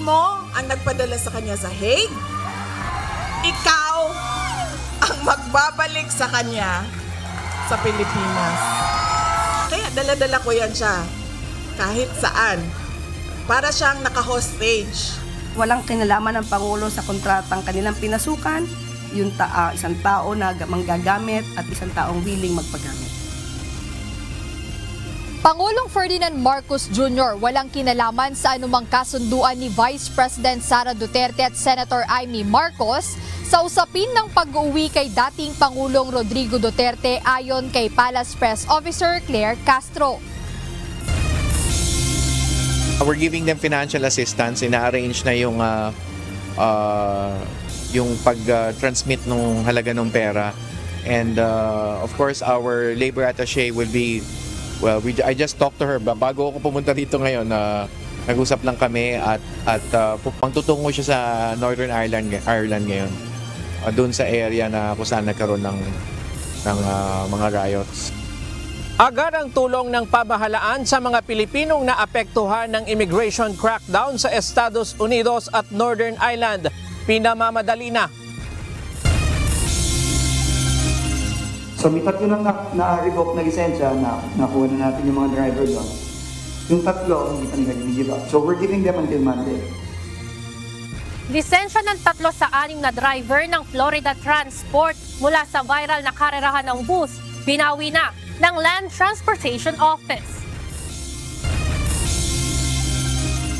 mo ang nagpadala sa kanya sa Hague. Ikaw ang magbabalik sa kanya sa Pilipinas. Kaya dala-dala ko yan siya kahit saan. Para siyang naka-hostage. Walang kinalaman ng Pangulo sa kontratang kanilang pinasukan, yung isang tao na manggagamit at isang taong willing magpagamit. Pangulong Ferdinand Marcos Jr. walang kinalaman sa anumang kasunduan ni Vice President Sara Duterte at Senator Amy Marcos sa usapin ng pag-uwi kay dating Pangulong Rodrigo Duterte ayon kay Palace Press Officer Claire Castro. We're giving them financial assistance. Ina-arrange na yung pag-transmit ng halaga ng pera. And of course, our labor attaché will be, well, I just talked to her. Bago ako pumunta dito ngayon, nag-usap lang kami at pangtutungo siya sa Northern Ireland ngayon. Doon sa area na kung saan nagkaroon ng mga riots. Agad ang tulong ng pamahalaan sa mga Pilipinong naapektuhan ng immigration crackdown sa Estados Unidos at Northern Ireland. Pinamamadali na. So may tatlo lang na-revoke na lisensya na nakuha na natin yung mga driver doon. Yung tatlo, hindi pa nila give up. So we're giving them until Monday. Lisensya ng 3 sa 6 na driver ng Florida Transport mula sa viral na karerahan ng bus, binawi na ng Land Transportation Office.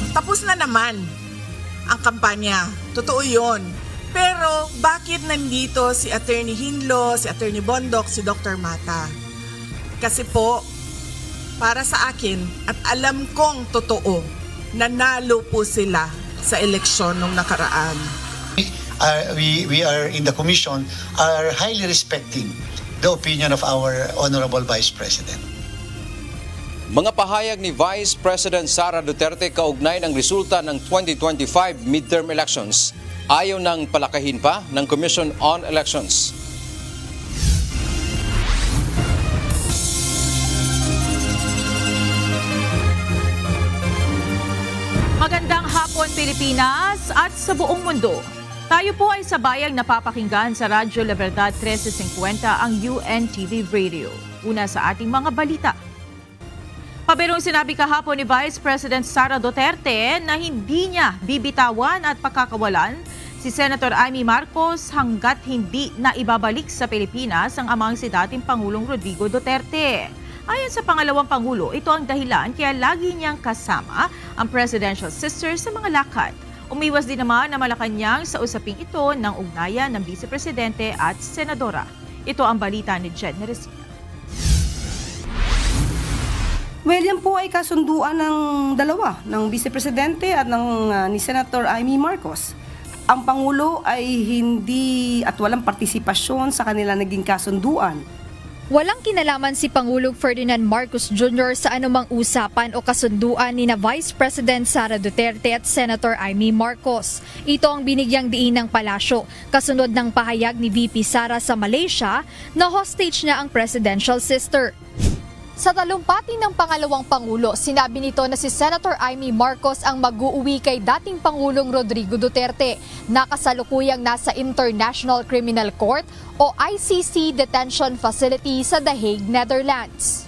Tapos na naman ang kampanya. Totoo yun. Pero bakit nandito si Attorney Hinlo, si Attorney Bondok, si Dr. Mata? Kasi po, para sa akin, at alam kong totoo, nanalo po sila sa eleksyon nung nakaraan. We are in the commission are highly respecting the opinion of our Honorable Vice President. Mga pahayag ni Vice President Sara Duterte kaugnay ng resulta ng 2025 midterm elections. Ayaw nang palakahin pa ng Commission on Elections. Magandang hapon Pilipinas at sa buong mundo. Tayo po ay sabayang napapakinggan sa Radyo La Verdad 1350 ang UNTV Radio. Una sa ating mga balita. Paberong sinabi kahapon ni Vice President Sara Duterte na hindi niya bibitawan at pakakawalan si Senator Amy Marcos hanggat hindi na ibabalik sa Pilipinas ang amang si dating Pangulong Rodrigo Duterte. Ayon sa pangalawang Pangulo, ito ang dahilan kaya lagi niyang kasama ang presidential sister sa mga lakad. Umiwas din naman na Malacanang sa usaping ito ng ugnayan ng Vice Presidente at Senadora. Ito ang balita ni Jed Neresina. Well, yan po ay kasunduan ng dalawa, ng Vice Presidente at ni Senator Amy Marcos. Ang Pangulo ay hindi at walang partisipasyon sa kanila naging kasunduan. Walang kinalaman si Pangulong Ferdinand Marcos Jr. sa anumang usapan o kasunduan ni na Vice President Sara Duterte at Senator Amy Marcos. Ito ang binigyang diin ng palasyo, kasunod ng pahayag ni VP Sara sa Malaysia na hostage na ang presidential sister. Sa talumpati ng pangalawang Pangulo, sinabi nito na si Senator Amy Marcos ang mag-uuwi kay dating Pangulong Rodrigo Duterte na kasalukuyang nasa International Criminal Court o ICC Detention Facility sa The Hague, Netherlands.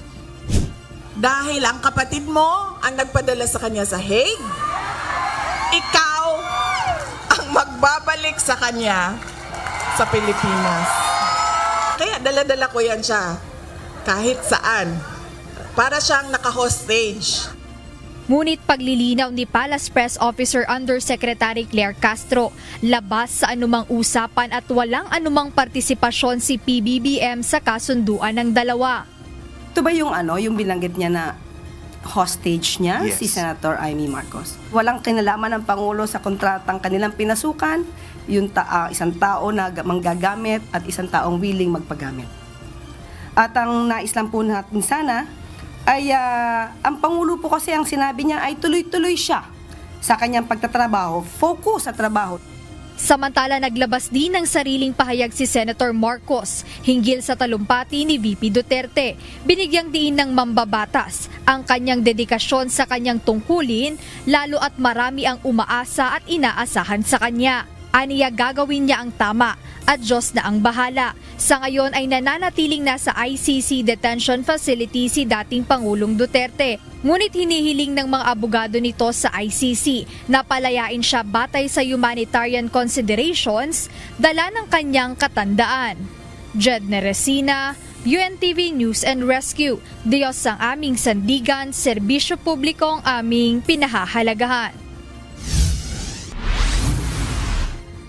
Dahil ang kapatid mo ang nagpadala sa kanya sa Hague, ikaw ang magbabalik sa kanya sa Pilipinas. Kaya dala-dala ko yan siya kahit saan. Para siyang naka-hostage. Ngunit paglilinaw ni Palace Press Officer Undersecretary Claire Castro, labas sa anumang usapan at walang anumang partisipasyon si PBBM sa kasunduan ng dalawa. Ito ba yung binanggit niya na hostage niya, yes, si Senator Amy Marcos? Walang kinalaman ng Pangulo sa kontratang kanilang pinasukan, yung isang tao na manggagamit at isang taong willing magpagamit. At ang nais lang po natin sana ay ang Pangulo po kasi ang sinabi niya ay tuloy-tuloy siya sa kanyang pagtatrabaho, focus sa trabaho. Samantala naglabas din ng sariling pahayag si Senator Marcos hinggil sa talumpati ni VP Duterte. Binigyang diin ng mambabatas ang kanyang dedikasyon sa kanyang tungkulin, lalo at marami ang umaasa at inaasahan sa kanya. Aniya gagawin niya ang tama at Diyos na ang bahala. Sa ngayon ay nananatiling nasa ICC detention facility si dating Pangulong Duterte. Ngunit hinihiling ng mga abogado nito sa ICC na palayain siya batay sa humanitarian considerations, dala ng kanyang katandaan. Jed Neresina, UNTV News and Rescue. Diyos ang aming sandigan, serbisyo publiko ang aming pinahahalagahan.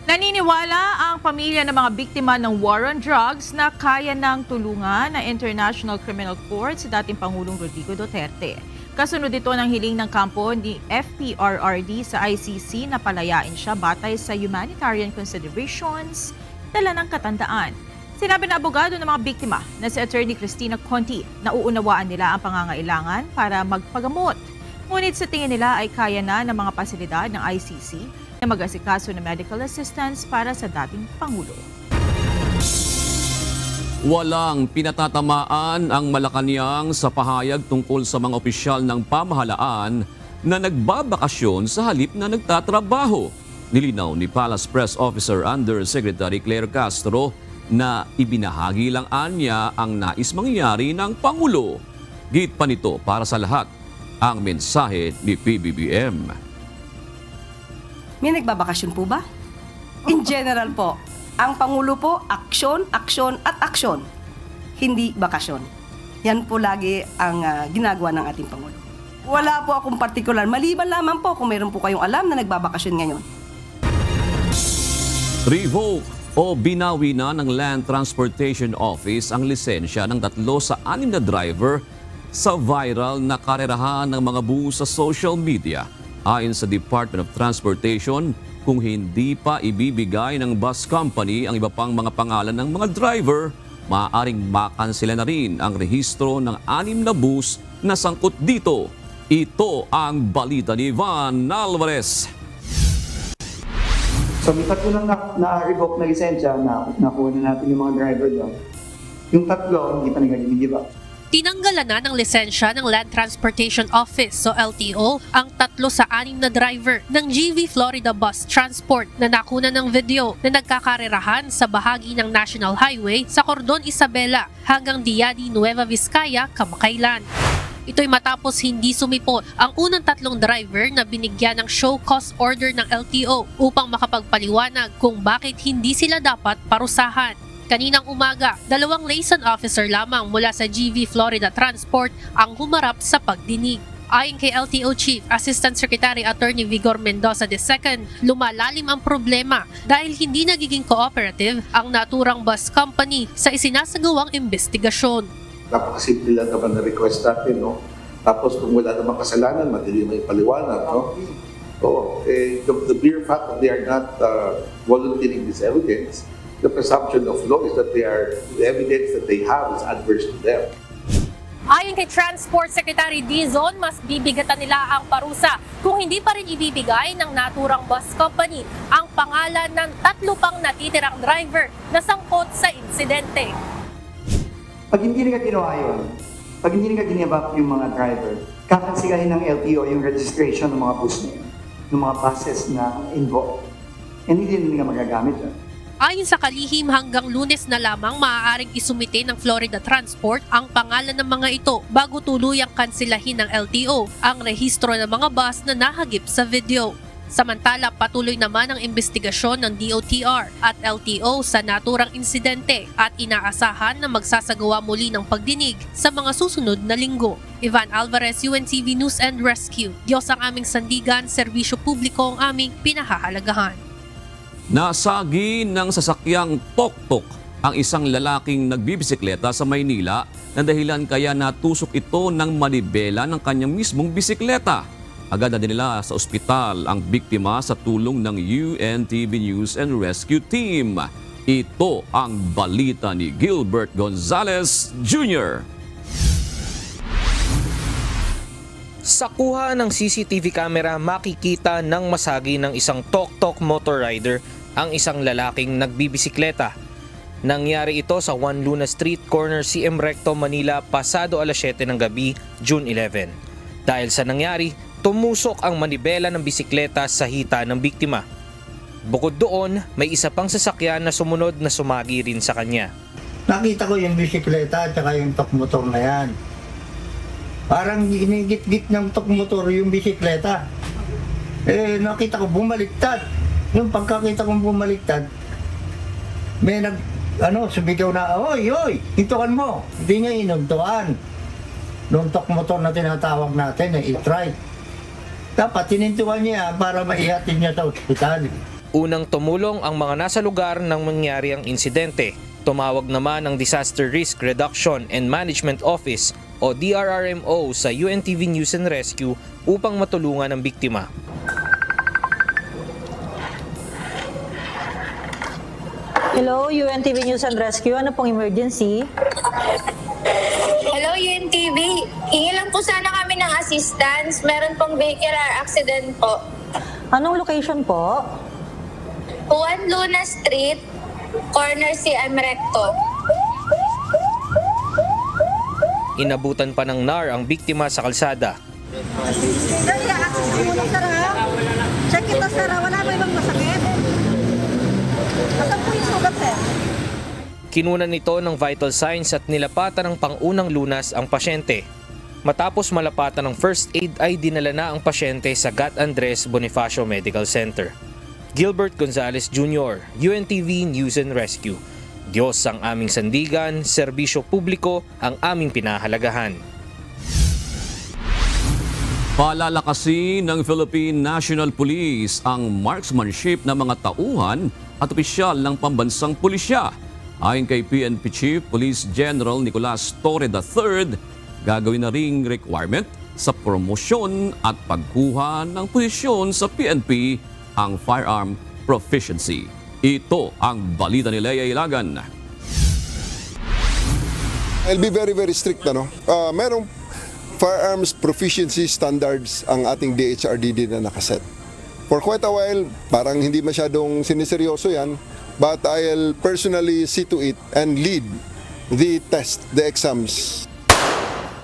Naniniwala ang pamilya ng mga biktima ng war on drugs na kaya ng tulungan ng International Criminal Court si dating Pangulong Rodrigo Duterte. Kasunod ito ng hiling ng kampo ni FPRRD sa ICC na palayain siya batay sa humanitarian considerations, dala ng katandaan. Sinabi ng abogado ng mga biktima na si Attorney Cristina Conti na uunawaan nila ang pangangailangan para magpagamot. Ngunit sa tingin nila ay kaya na ng mga pasilidad ng ICC na mag-asikaso ng medical assistance para sa dating Pangulo. Walang pinatatamaan ang Malacanang sa pahayag tungkol sa mga opisyal ng pamahalaan na nagbabakasyon sa halip na nagtatrabaho. Nilinaw ni Palace Press Officer Undersecretary Claire Castro na ibinahagi lang anya ang nais mangyari ng Pangulo. Git pa nito para sa lahat ang mensahe ni PBBM. May nagbabakasyon po ba? In general po, ang Pangulo po, aksyon, aksyon at aksyon. Hindi bakasyon. Yan po lagi ang ginagawa ng ating Pangulo. Wala po akong partikular. Maliban lamang po kung mayroon po kayong alam na nagbabakasyon ngayon. Revoke o binawi na ng Land Transportation Office ang lisensya ng 3 sa 6 na driver sa viral na karerahan ng mga bus sa social media. Ayon sa Department of Transportation, kung hindi pa ibibigay ng bus company ang iba pang mga pangalan ng mga driver, maaaring makansela na rin ang rehistro ng 6 na bus na sangkot dito. Ito ang balita ni Van Alvarez. So may 3 lang na-revoke na lisensya na nakuha na natin yung mga driver doon. Yung 3, hindi pa nila give up. Tinanggalan na ng lisensya ng Land Transportation Office o LTO ang 3 sa 6 na driver ng GV Florida Bus Transport na nakuna ng video na nagkakarerahan sa bahagi ng National Highway sa Cordon Isabela hanggang Diadi, Nueva Vizcaya, kamakailan. Ito'y matapos hindi sumipot ang unang 3 driver na binigyan ng show cause order ng LTO upang makapagpaliwanag kung bakit hindi sila dapat parusahan. Kaninang umaga, 2 liaison officer lamang mula sa GV Florida Transport ang humarap sa pagdinig. Ayon kay LTO Chief Assistant Secretary Attorney Vigor Mendoza II, lumalalim ang problema dahil hindi nagiging cooperative ang naturang bus company sa isinasagawang investigasyon. Napakasimple lang naman na request natin, no? Tapos kung wala namang kasalanan, madali may paliwanag, no? So, the mere fact that they are not volunteering this evidence, the presumption of law is that the evidence that they have is adverse to them. Ayon kay Transport Secretary Dizon, mas bibigatan nila ang parusa kung hindi pa rin ibibigay ng naturang bus company ang pangalan ng 3 pang natitirang driver na sangkot sa insidente. Pag hindi nila ginawa yun, pag hindi nila ginabap yung mga driver, kakansigahin ng LTO yung registration ng mga bus na yun, ng mga buses na involved. And hindi nila magagamit yun. Ayon sa kalihim, hanggang Lunes na lamang maaaring isumite ng Florida Transport ang pangalan ng mga ito bago tuluyang kansilahin ng LTO ang rehistro ng mga bus na nahagip sa video. Samantala, patuloy naman ang investigasyon ng DOTR at LTO sa naturang insidente at inaasahan na magsasagawa muli ng pagdinig sa mga susunod na linggo. Ivan Alvarez, UNTV News and Rescue. Diyos ang aming sandigan, serbisyo publiko ang aming pinahahalagahan. Nasagi ng sasakyang tok-tok ang isang lalaking nagbibisikleta sa Maynila na dahilan kaya natusok ito ng manibela ng kanyang mismong bisikleta. Agad na dinala sa ospital ang biktima sa tulong ng UNTV News and Rescue Team. Ito ang balita ni Gilbert Gonzalez Jr. Sa kuha ng CCTV camera, makikita ng masagi ng isang tok-tok motor rider ang isang lalaking nagbibisikleta. Nangyari ito sa Juan Luna Street, corner CM Recto, Manila, pasado alas 7 ng gabi, June 11. Dahil sa nangyari, tumusok ang manibela ng bisikleta sa hita ng biktima. Bukod doon, may isa pang sasakyan na sumunod na sumagi rin sa kanya. Nakita ko yung bisikleta at saka yung motor na yan. Parang ginigit-git ng motor yung bisikleta. Nakita ko bumaliktad. Yung pagkakita kong bumaliktad, may sumigaw na, oy, hintukan mo. Hindi niya inuntuan. Nung motor na tinatawag natin, e-trike. Dapat tinintuan niya para maihatid niya sa ospital. Unang tumulong ang mga nasa lugar nang mangyari ang insidente. Tumawag naman ang Disaster Risk Reduction and Management Office o DRRMO sa UNTV News and Rescue upang matulungan ang biktima. Hello, UNTV News and Rescue. Ano pong emergency? Hello, UNTV. Hingi lang po sana kami ng assistance. Meron pong vehicular accident po. Anong location po? Juan Luna Street, corner CM Recto. Inabutan pa ng NAR ang biktima sa kalsada. Check kita, sir. Wala ba ibang masakit? Asan po yung sugat, sir? Kinunan nito ng vital signs at nilapatan ng pangunang lunas ang pasyente. Matapos malapatan ng first aid ay dinala na ang pasyente sa Gat Andres Bonifacio Medical Center. Gilbert Gonzalez Jr., UNTV News and Rescue. Diyos ang aming sandigan, serbisyo publiko ang aming pinahalagahan. Palalakasin ng Philippine National Police ang marksmanship ng mga tauhan at opisyal ng pambansang pulisya. Ayon kay PNP Chief Police General Nicolas Torre III, gagawin na ring requirement sa promosyon at pagkuha ng posisyon sa PNP ang firearm proficiency. Ito ang balita ni Lea Ilagan. I'll be very strict. Merong firearms proficiency standards ang ating DHRDD na nakaset. For quite a while, parang hindi masyadong siniseryoso yan, but I'll personally see to it and lead the test, the exams.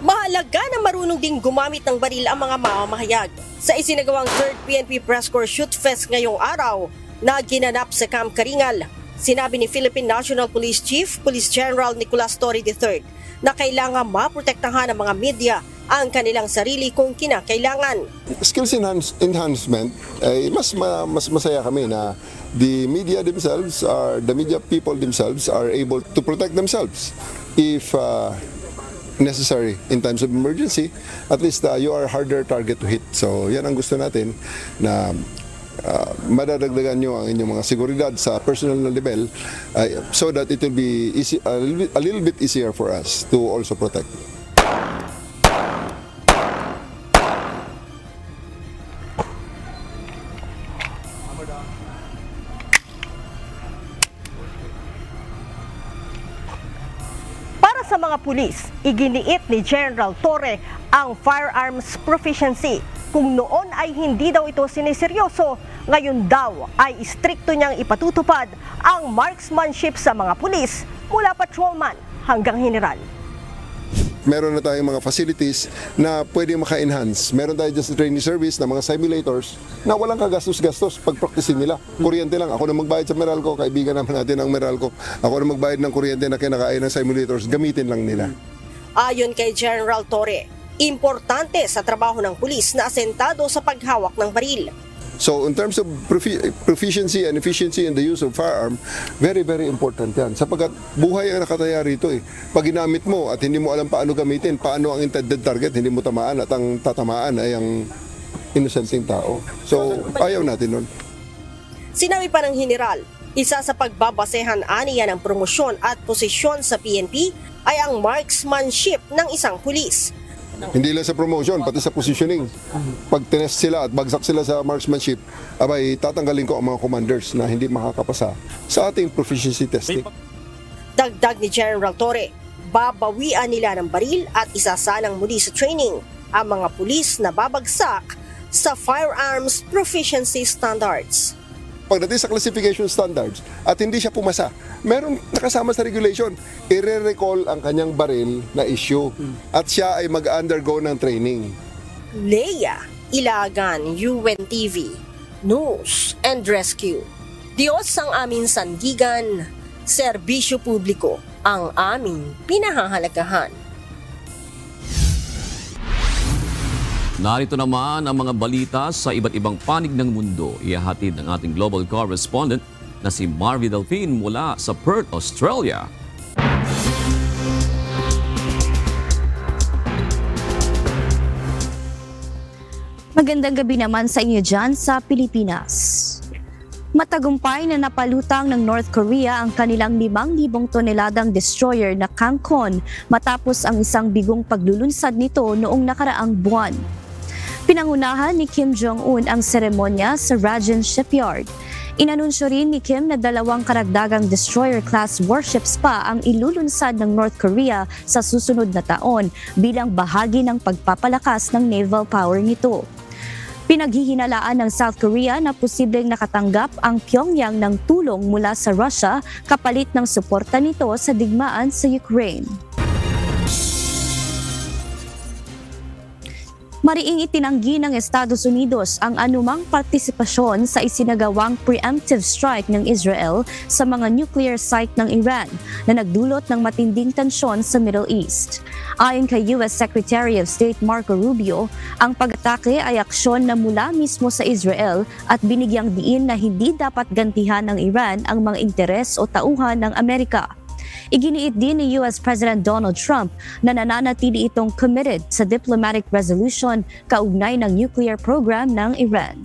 Mahalaga na marunong ding gumamit ng baril ang mga mamamahayag. Sa isinagawang 3rd PNP Press Corps Shoot Fest ngayong araw na ginanap sa Camp Karingal, sinabi ni Philippine National Police Chief Police General Nicolas Torre III na kailangan maprotektahan ng mga media ang kanilang sarili kung kinakailangan. Skills enhancement, mas masaya kami na the media themselves, the media people themselves are able to protect themselves if necessary in times of emergency. At least you are harder target to hit. So yan ang gusto natin, na madadagdagan nyo ang inyong mga seguridad sa personal na level so that it will be easy, a little bit easier for us to also protect. Sa mga pulis, iginiit ni General Torre ang firearms proficiency. Kung noon ay hindi daw ito siniseryoso, ngayon daw ay istrikto niyang ipatutupad ang marksmanship sa mga pulis mula patrolman hanggang general. Meron na tayong mga facilities na pwede maka-enhance. Meron tayo dyan sa training service na mga simulators na walang kagastos-gastos pag-practicein nila. Kuryente lang. Ako na magbayad sa Meralco, kaibigan naman natin ang Meralco. Ako na magbayad ng kuryente na kinakain ng simulators, gamitin lang nila. Ayon kay General Torre, importante sa trabaho ng pulis na asentado sa paghawak ng baril. So in terms of proficiency and efficiency in the use of firearm, very important yan. Sapagkat buhay ang nakataya rito eh. Pag ginamit mo at hindi mo alam paano gamitin, paano ang intended target, hindi mo tamaan at ang tatamaan ay ang innocenting tao. So ayaw natin nun. Sinabi pa ng general, isa sa pagbabasehan aniya ng promosyon at posisyon sa PNP ay ang marksmanship ng isang pulis. Hindi lang sa promotion, pati sa positioning. Pag tinest sila at bagsak sila sa marksmanship, abay tatanggalin ko ang mga commanders na hindi makakapasa sa ating proficiency testing. Dagdag ni General Torre, babawian nila ng baril at isasalang muli sa training ang mga pulis na babagsak sa firearms proficiency standards. pagdating sa classification standards at hindi siya pumasa, meron nakasama sa regulation, i-recall ang kanyang baril na issue at siya ay mag-undergo ng training. Leia Ilagan, UNTV, News and Rescue. Diyos ang aming sandigan, serbisyo publiko ang aming pinahahalagahan. Narito naman ang mga balita sa iba't ibang panig ng mundo. Ihahatid ng ating global correspondent na si Marvy Delphine mula sa Perth, Australia. Magandang gabi naman sa inyo dyan sa Pilipinas. Matagumpay na napalutang ng North Korea ang kanilang 5,000 toneladang destroyer na Kangkon matapos ang isang bigong paglulunsad nito noong nakaraang buwan. Pinangunahan ni Kim Jong-un ang seremonya sa Rajan Shipyard. Inanunsyo rin ni Kim na 2 karagdagang destroyer-class warships pa ang ilulunsad ng North Korea sa susunod na taon bilang bahagi ng pagpapalakas ng naval power nito. Pinaghihinalaan ng South Korea na posibleng nakatanggap ang Pyongyang ng tulong mula sa Russia kapalit ng suporta nito sa digmaan sa Ukraine. Mariing itinanggi ng Estados Unidos ang anumang partisipasyon sa isinagawang preemptive strike ng Israel sa mga nuclear site ng Iran na nagdulot ng matinding tensyon sa Middle East. Ayon kay U.S. Secretary of State Marco Rubio, ang pag-atake ay aksyon na mula mismo sa Israel at binigyang diin na hindi dapat gantihan ng Iran ang mga interes o tauhan ng Amerika. Iginiit din ni U.S. President Donald Trump na nananatili itong committed sa diplomatic resolution kaugnay ng nuclear program ng Iran.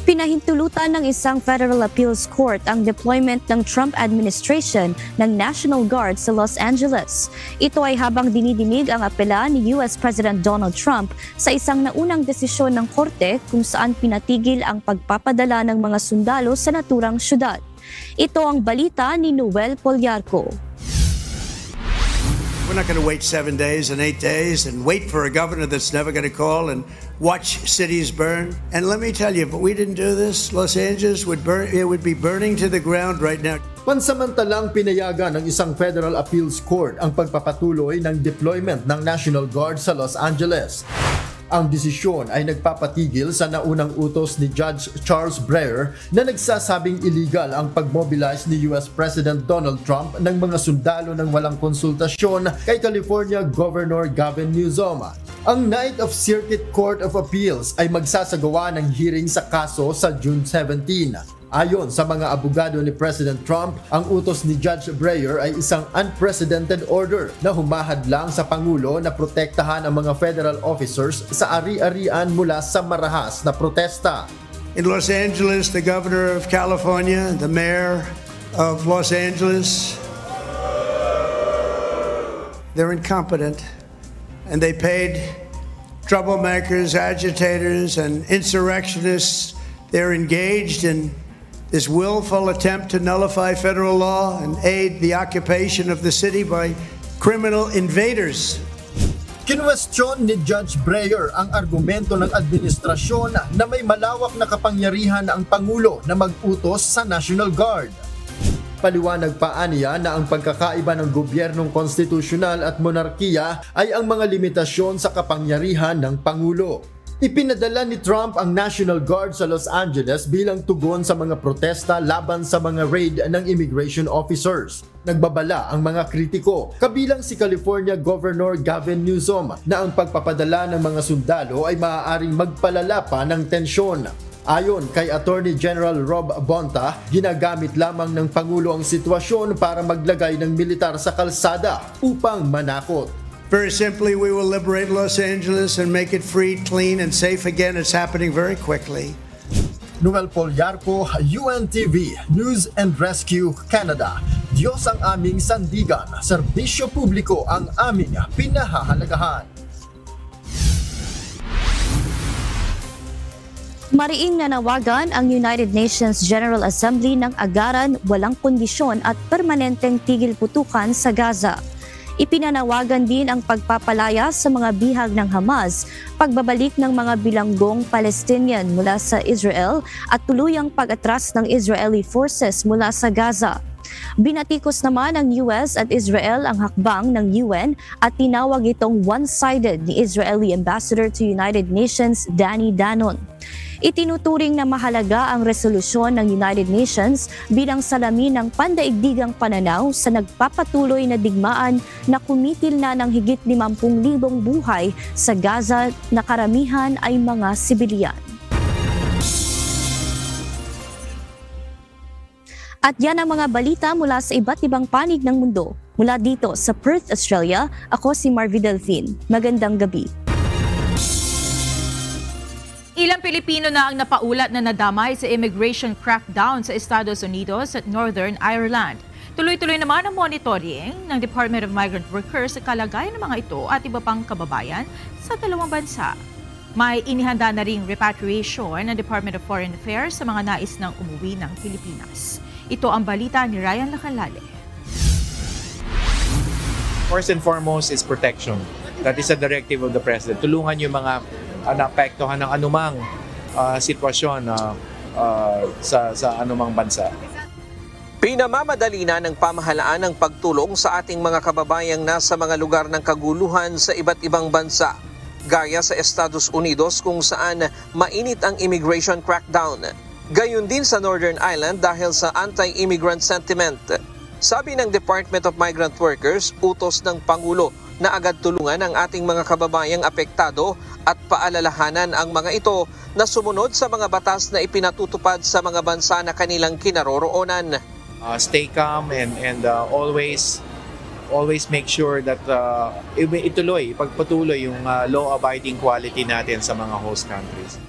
Pinahintulutan ng isang Federal Appeals Court ang deployment ng Trump administration ng National Guard sa Los Angeles. Ito ay habang dinidinig ang apela ni U.S. President Donald Trump sa isang naunang desisyon ng korte kung saan pinatigil ang pagpapadala ng mga sundalo sa naturang syudad. Ito ang balita ni Noel Polyarco. We're not going to wait 7 days and 8 days and wait for a governor that's never going to call and watch cities burn. And let me tell you, if we didn't do this, Los Angeles would burn. It would be burning to the ground right now. Pansamantalang pinayagan ng isang Federal Appeals Court ang pagpapatuloy ng deployment ng National Guard sa Los Angeles. Ang desisyon ay nagpapatigil sa naunang utos ni Judge Charles Breyer na nagsasabing illegal ang pagmobilize ni US President Donald Trump ng mga sundalo ng walang konsultasyon kay California Governor Gavin Newsom. Ang Ninth of Circuit Court of Appeals ay magsasagawa ng hearing sa kaso sa June 17. Ayon sa mga abogado ni President Trump, ang utos ni Judge Breyer ay isang unprecedented order na humahad lang sa Pangulo na protektahan ang mga federal officers sa ari-arian mula sa marahas na protesta. In Los Angeles, the governor of California, the mayor of Los Angeles, they're incompetent and they paid troublemakers, agitators, and insurrectionists. They're engaged in this willful attempt to nullify federal law and aid the occupation of the city by criminal invaders. Kinwestiyon ni Judge Breyer ang argumento ng administrasyon na may malawak na kapangyarihan ang Pangulo na mag-utos sa National Guard. Paliwanag pa aniya na ang pagkakaiba ng gobyernong konstitusyonal at monarkiya ay ang mga limitasyon sa kapangyarihan ng Pangulo. Ipinadala ni Trump ang National Guard sa Los Angeles bilang tugon sa mga protesta laban sa mga raid ng immigration officers. Nagbabala ang mga kritiko, kabilang si California Governor Gavin Newsom, na ang pagpapadala ng mga sundalo ay maaaring magpalala pa ng tensyon. Ayon kay Attorney General Rob Bonta, ginagamit lamang ng Pangulo ang sitwasyon para maglagay ng militar sa kalsada upang manakot. Very simply, we will liberate Los Angeles and make it free, clean, and safe again. It's happening very quickly. Noel Polyarco, UNTV, News and Rescue, Canada. Diyos ang aming sandigan, serbisyo publiko ang aming pinahahalagahan. Mariing nanawagan ang United Nations General Assembly ng agaran, walang kondisyon at permanenteng tigil putukan sa Gaza. Ipinanawagan din ang pagpapalaya sa mga bihag ng Hamas, pagbabalik ng mga bilanggong Palestinian mula sa Israel at tuluyang pag-atras ng Israeli forces mula sa Gaza. Binatikos naman ng US at Israel ang hakbang ng UN at tinawag itong one-sided ni Israeli Ambassador to United Nations Danny Danon. Itinuturing na mahalaga ang resolusyon ng United Nations bilang salamin ng pandaigdigang pananaw sa nagpapatuloy na digmaan na kumitil na ng higit 50,000 buhay sa Gaza na karamihan ay mga sibilyan. At yan ang mga balita mula sa iba't ibang panig ng mundo. Mula dito sa Perth, Australia, ako si Marvi Delfin. Magandang gabi. Ilang Pilipino na ang napaulat na nadamay sa immigration crackdown sa Estados Unidos at Northern Ireland. Tuloy-tuloy naman ang monitoring ng Department of Migrant Workers sa kalagayan ng mga ito at iba pang kababayan sa dalawang bansa. May inihanda na ring repatriation ng Department of Foreign Affairs sa mga nais ng umuwi ng Pilipinas. Ito ang balita ni Ryan Lacalale. First and foremost is protection. That is a directive of the President. Tulungan yung mga naapektuhan ng anumang sitwasyon sa anumang bansa. Pinamamadali na ng pamahalaan ang pagtulong sa ating mga kababayang nasa mga lugar ng kaguluhan sa iba't ibang bansa, gaya sa Estados Unidos kung saan mainit ang immigration crackdown. Gayon din sa Northern Ireland dahil sa anti-immigrant sentiment. Sabi ng Department of Migrant Workers, utos ng Pangulo na agad tulungan ang ating mga kababayang apektado at paalalahanan ang mga ito na sumunod sa mga batas na ipinatutupad sa mga bansa na kanilang kinaroroonan. Stay calm and always make sure that pagpatuloy yung law-abiding quality natin sa mga host countries.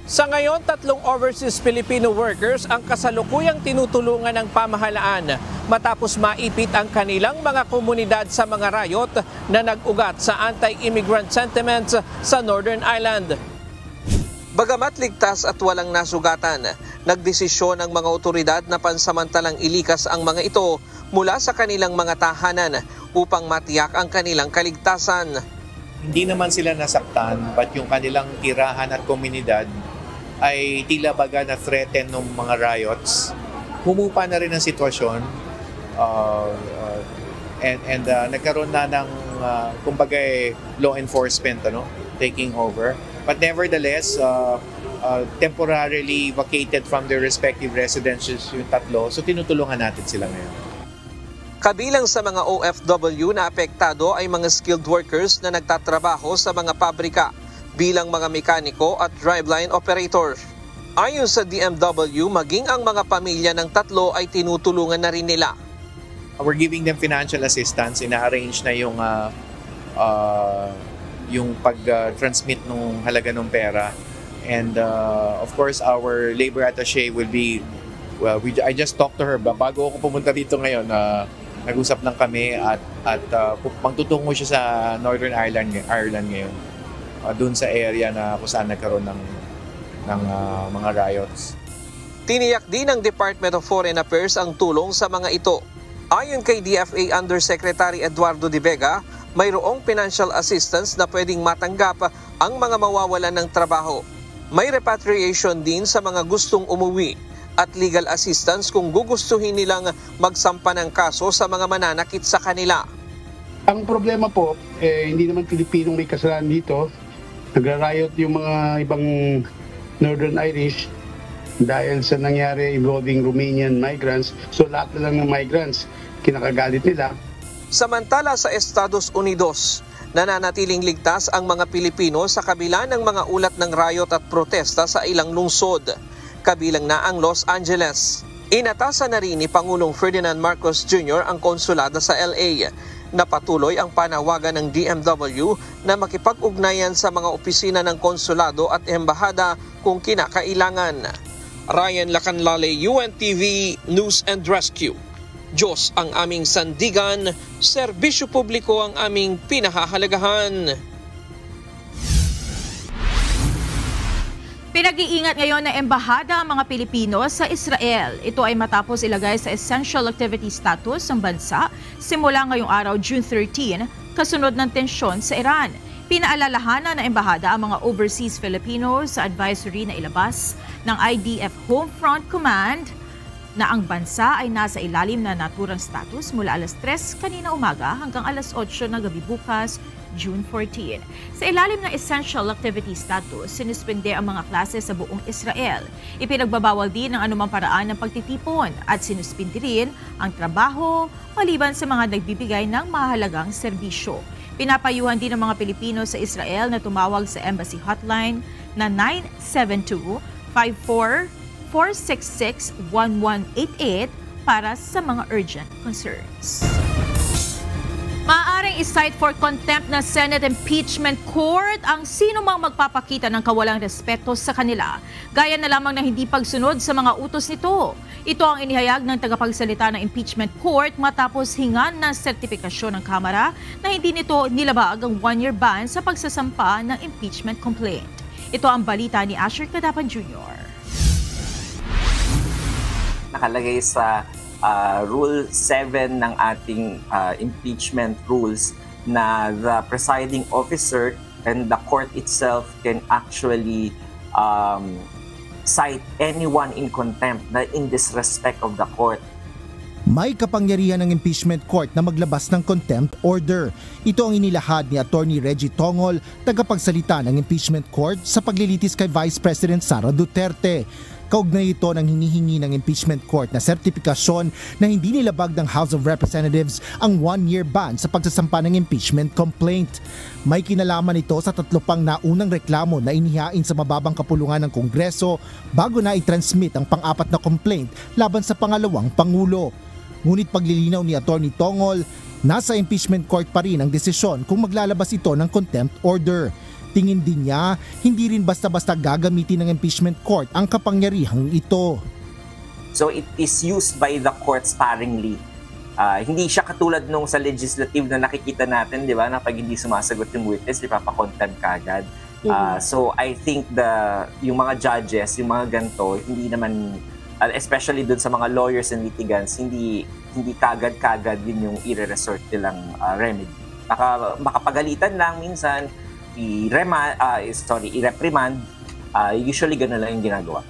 Sa ngayon, 3 overseas Filipino workers ang kasalukuyang tinutulungan ng pamahalaan matapos maipit ang kanilang mga komunidad sa mga riot na nag-ugat sa anti-immigrant sentiments sa Northern Ireland. Bagamat ligtas at walang nasugatan, nagdesisyon ang mga otoridad na pansamantalang ilikas ang mga ito mula sa kanilang mga tahanan upang matiyak ang kanilang kaligtasan. Hindi naman sila nasaktan, but yung kanilang tirahan at komunidad ay tila baga na threaten ng mga riots. Humupa na rin ang sitwasyon and nagkaroon na ng kumbaga law enforcement taking over. But nevertheless, temporarily vacated from their respective residences yung 3. So tinutulungan natin sila ngayon. Kabilang sa mga OFW na apektado ay mga skilled workers na nagtatrabaho sa mga pabrika bilang mga mekaniko at driveline operator. Ayon sa DMW, maging ang mga pamilya ng 3 ay tinutulungan na rin nila. We're giving them financial assistance. Ina-arrange na yung pag-transmit ng halaga ng pera. And of course, our labor attaché will be, I just talked to her. Bago ako pumunta dito ngayon, nag-usap lang kami at magtutungo siya sa Northern Ireland ngayon. Doon sa area na kung saan nagkaroon ng mga riots. Tiniyak din ng Department of Foreign Affairs ang tulong sa mga ito. Ayon kay DFA Undersecretary Eduardo De Vega, mayroong financial assistance na pwedeng matanggap ang mga mawawalan ng trabaho. May repatriation din sa mga gustong umuwi at legal assistance kung gugustuhin nilang magsampa ng kaso sa mga mananakit sa kanila. Ang problema po, hindi naman Pilipinong may kasalanan dito. Nagra-riot yung mga ibang Northern Irish dahil sa nangyari involving Romanian migrants. So lahat na lang ng migrants, kinakagalit nila. Samantala sa Estados Unidos, nananatiling ligtas ang mga Pilipino sa kabila ng mga ulat ng riot at protesta sa ilang lungsod, kabilang na ang Los Angeles. Inatasan na rin ni Pangulong Ferdinand Marcos Jr. ang konsulado sa LA. Napatuloy ang panawagan ng DMW na makipag-ugnayan sa mga opisina ng konsulado at embahada kung kinakailangan. Ryan Lacalale, UNTV News and Rescue. Diyos ang aming sandigan, serbisyo publiko ang aming pinahahalagahan. Pinag-iingat ngayon ng embahada ang mga Pilipino sa Israel. Ito ay matapos ilagay sa essential activity status ng bansa simula ngayong araw, June 13, kasunod ng tensyon sa Iran. Pinaalalahanan ng embahada ang mga overseas Filipinos sa advisory na ilabas ng IDF Homefront Command na ang bansa ay nasa ilalim na naturang status mula alas 3 kanina umaga hanggang alas 8 ng gabi bukas, June 14. Sa ilalim ng essential activity status, sinuspende ang mga klase sa buong Israel. Ipinagbabawal din ang anumang paraan ng pagtitipon at sinuspindi rin ang trabaho maliban sa mga nagbibigay ng mahalagang serbisyo. Pinapayuhan din ng mga Pilipino sa Israel na tumawag sa embassy hotline na 972-466-1188 para sa mga urgent concerns. Maaaring isight for contempt ng Senate Impeachment Court ang sino mang magpapakita ng kawalang respeto sa kanila, gaya na lamang ng hindi pagsunod sa mga utos nito. Ito ang inihayag ng tagapagsalita ng Impeachment Court matapos hingan ng sertipikasyon ng Kamara na hindi nito nilabag ang 1-year ban sa pagsasampa ng impeachment complaint. Ito ang balita ni Asher Cadapan Jr. Nakalagay sa Rule 7 ng ating impeachment rules na the presiding officer and the court itself can actually cite anyone in contempt na in disrespect of the court. May kapangyarihan ng impeachment court na maglabas ng contempt order. Ito ang inilahad ni Attorney Reggie Tongol, tagapagsalita ng impeachment court sa paglilitis kay Vice President Sara Duterte. Kaugnay ito ng hinihingi ng impeachment court na sertipikasyon na hindi nilabag ng House of Representatives ang 1-year ban sa pagsasampa ng impeachment complaint. May kinalaman ito sa 3 pang naunang reklamo na inihain sa mababang kapulungan ng Kongreso bago na i-transmit ang pang-4 na complaint laban sa pangalawang Pangulo. Ngunit paglilinaw ni Attorney Tongol, nasa impeachment court pa rin ang desisyon kung maglalabas ito ng contempt order. Tingin din niya, hindi rin basta-basta gagamitin ng impeachment court ang kapangyarihang ito. So it is used by the court sparingly. Hindi siya katulad nung sa legislative na nakikita natin, di ba, na pag hindi sumasagot yung witness, ipapakontempt ka agad. So I think yung mga judges, yung mga ganito, hindi naman, especially dun sa mga lawyers and litigants, hindi kagad-kagad din yung i-resort nilang remedy. Makapagalitan lang minsan, i-reprimand, usually gano'n lang yung ginagawa.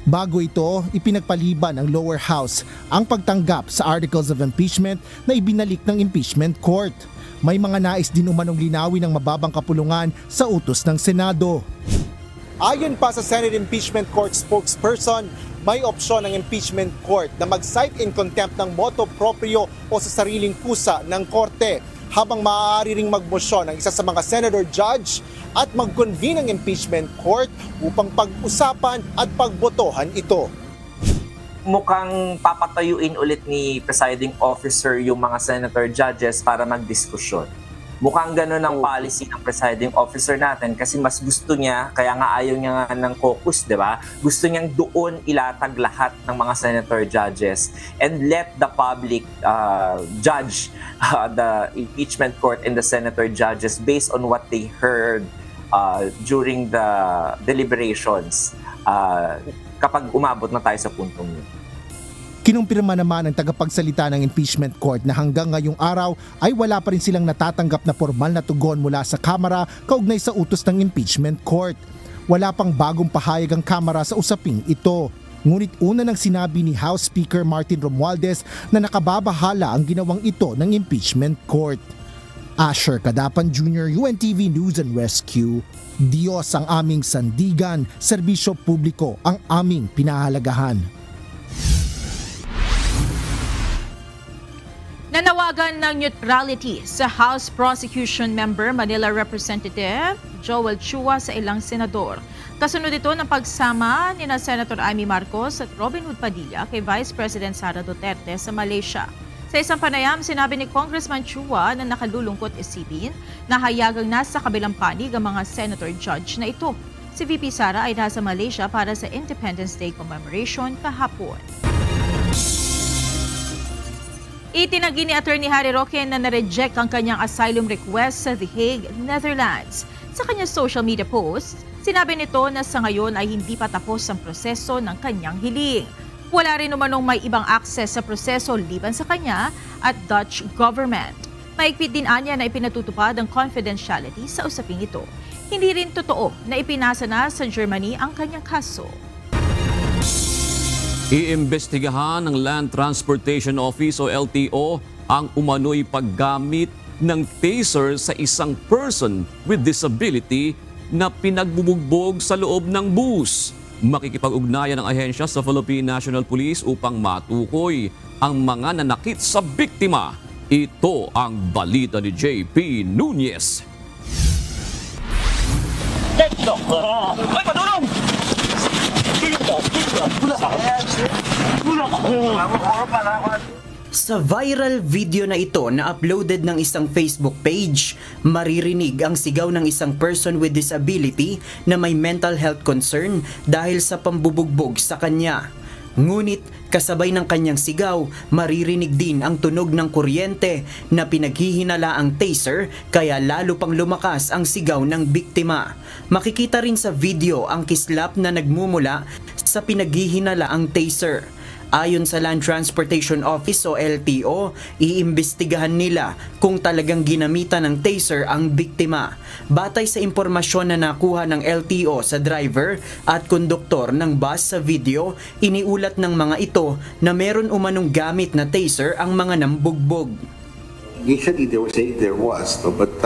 Bago ito, ipinagpaliban ng lower house ang pagtanggap sa articles of impeachment na ibinalik ng impeachment court. May mga nais din umanong linawin ng mababang kapulungan sa utos ng Senado. Ayon pa sa Senate Impeachment Court spokesperson, may opsyon ng impeachment court na mag-cite in contempt ng motu proprio o sa sariling kusa ng korte, habang maaari ring magmosyon ng isa sa mga senator judge at mag-convene ng impeachment court upang pag-usapan at pagbotohan ito. Mukhang papatayuin ulit ni presiding officer yung mga senator judges para magdiskusyon. Mukhang gano'n ang policy ng presiding officer natin kasi mas gusto niya, kaya nga ayaw niya nga ng caucus, di ba? Gusto niyang doon ilatag lahat ng mga senator judges and let the public judge the impeachment court and the senator judges based on what they heard during the deliberations kapag umabot na tayo sa puntong yun. Kinumpirma naman ng tagapagsalita ng impeachment court na hanggang ngayong araw ay wala pa rin silang natatanggap na formal na tugon mula sa Kamara kaugnay sa utos ng impeachment court. Wala pang bagong pahayag ang Kamara sa usaping ito. Ngunit una nang sinabi ni House Speaker Martin Romualdez na nakababahala ang ginawang ito ng impeachment court. Asher Cadapan Jr., UNTV News and Rescue. Diyos ang aming sandigan, serbisyo publiko ang aming pinahalagahan. Nanawagan ng neutrality sa House Prosecution Member Manila Representative Joel Chua sa ilang senador. Kasunod ito ng pagsama ni Senator Amy Marcos at Robin Hood Padilla kay Vice President Sara Duterte sa Malaysia. Sa isang panayam, sinabi ni Congressman Chua na nakalulungkot isipin na hayagang nasa kabilang panig ang mga senator judge na ito. Si VP Sara ay nasa Malaysia para sa Independence Day commemoration kahapon. Itinanggi ni Attorney Harry Roque na na-reject ang kanyang asylum request sa The Hague, Netherlands. Sa kanyang social media post, Sinabi nito na sa ngayon ay hindi pa tapos ang proseso ng kanyang hiling. Wala rin umanong may ibang access sa proseso liban sa kanya at Dutch government. Maigpit din anya na ipinatutupad ang confidentiality sa usaping ito. Hindi rin totoo na ipinasa na sa Germany ang kanyang kaso. Iimbestigahan ng Land Transportation Office o LTO ang umano'y paggamit ng taser sa isang person with disability na pinagbubugbog sa loob ng bus. Makikipag-ugnayan ng ahensya sa Philippine National Police upang matukoy ang mga nanakit sa biktima. Ito ang balita ni JP Nunez. Ay, patulong! Sa viral video na ito na uploaded ng isang Facebook page, maririnig ang sigaw ng isang person with disability na may mental health concern dahil sa pambubugbog sa kanya. Ngunit kasabay ng kanyang sigaw, maririnig din ang tunog ng kuryente na pinaghihinala ang taser kaya lalo pang lumakas ang sigaw ng biktima. Makikita rin sa video ang kislap na nagmumula sa pinaghihinala ang taser. Ayon sa Land Transportation Office o LTO, iimbestigahan nila kung talagang ginamitan ng taser ang biktima. Batay sa impormasyon na nakuha ng LTO sa driver at konduktor ng bus sa video, iniulat ng mga ito na meron umanong gamit na taser ang mga nambugbog. Initially, they were saying there was, no? But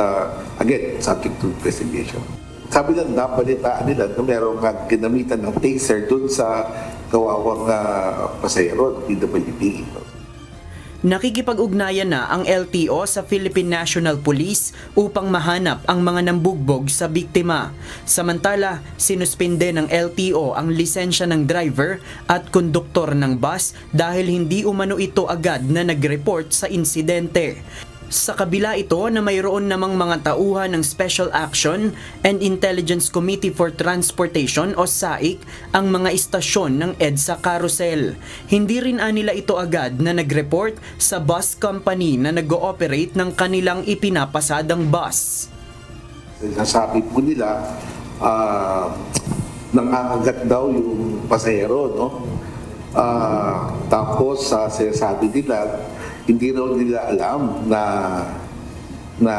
again, subject to investigation. Sabi lang, napalitaan nila na meron nga ginamitan ng taser dun sa kawawang pasahero, PWD. Nakikipag-ugnayan na ang LTO sa Philippine National Police upang mahanap ang mga nambugbog sa biktima. Samantala, sinuspinde ng LTO ang lisensya ng driver at konduktor ng bus dahil hindi umano ito agad na nag-report sa insidente. Sa kabila ito na mayroon namang mga tauhan ng Special Action and Intelligence Committee for Transportation o SAIC ang mga istasyon ng EDSA Carousel. Hindi rin nila ito agad na nag-report sa bus company na nag-ooperate ng kanilang ipinapasadang bus. Nasabi po nila, nangangagat daw yung pasahero, no? Tapos sinasabi nila, hindi raw nila alam na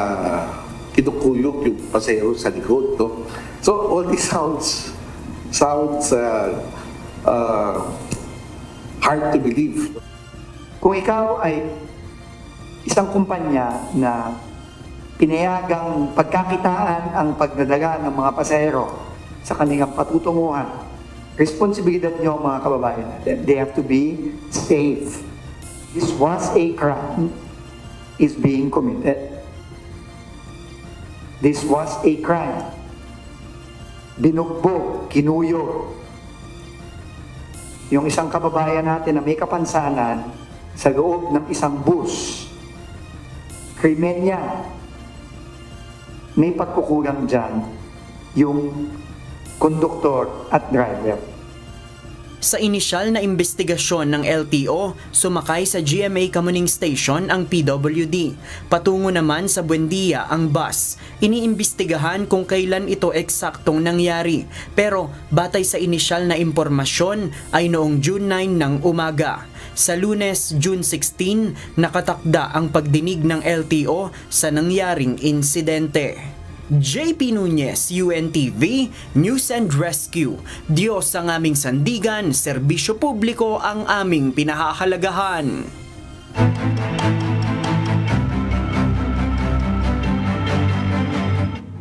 kinukuyok yung pasahero sa likod. No? So all this sounds hard to believe. Kung ikaw ay isang kumpanya na pinayagang pagkakitaan ang pagdadala ng mga pasahero sa kanilang patutunguhan, responsibilidad niyo mga kababayan natin. They have to be safe. This was a crime is being committed. This was a crime. Binugbog, kinuyo. Yung isang kababayan natin na may kapansanan sa loob ng isang bus. Krimen yan. May pagkukulang dyan yung konduktor at driver. Sa inisyal na investigasyon ng LTO, sumakay sa GMA Kamuning Station ang PWD. Patungo naman sa Buendia ang bus. Iniimbestigahan kung kailan ito eksaktong nangyari. Pero batay sa inisyal na impormasyon ay noong June 9 ng umaga. Sa Lunes, June 16, nakatakda ang pagdinig ng LTO sa nangyaring insidente. JP Nunez, UNTV, News and Rescue. Diyos ang aming sandigan, serbisyo publiko ang aming pinahahalagahan.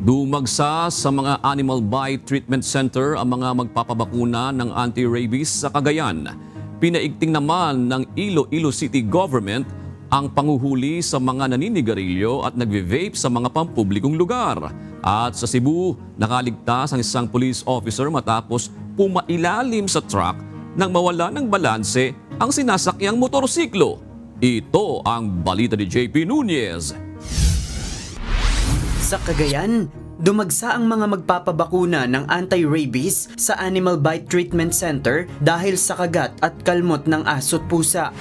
Dumagsa sa mga Animal Bite Treatment Center ang mga magpapabakuna ng anti-rabies sa Cagayan. Pinaigting naman ng Iloilo City Government ang panguhuli sa mga naninigarilyo at nagve-vape sa mga pampublikong lugar. At sa Cebu, nakaligtas ang isang police officer matapos pumailalim sa truck nang mawala ng balanse ang sinasakyang motorsiklo. Ito ang balita ni JP Nunez. Sa Cagayan, dumagsa ang mga magpapabakuna ng anti-rabies sa Animal Bite Treatment Center dahil sa kagat at kalmot ng aso't pusa.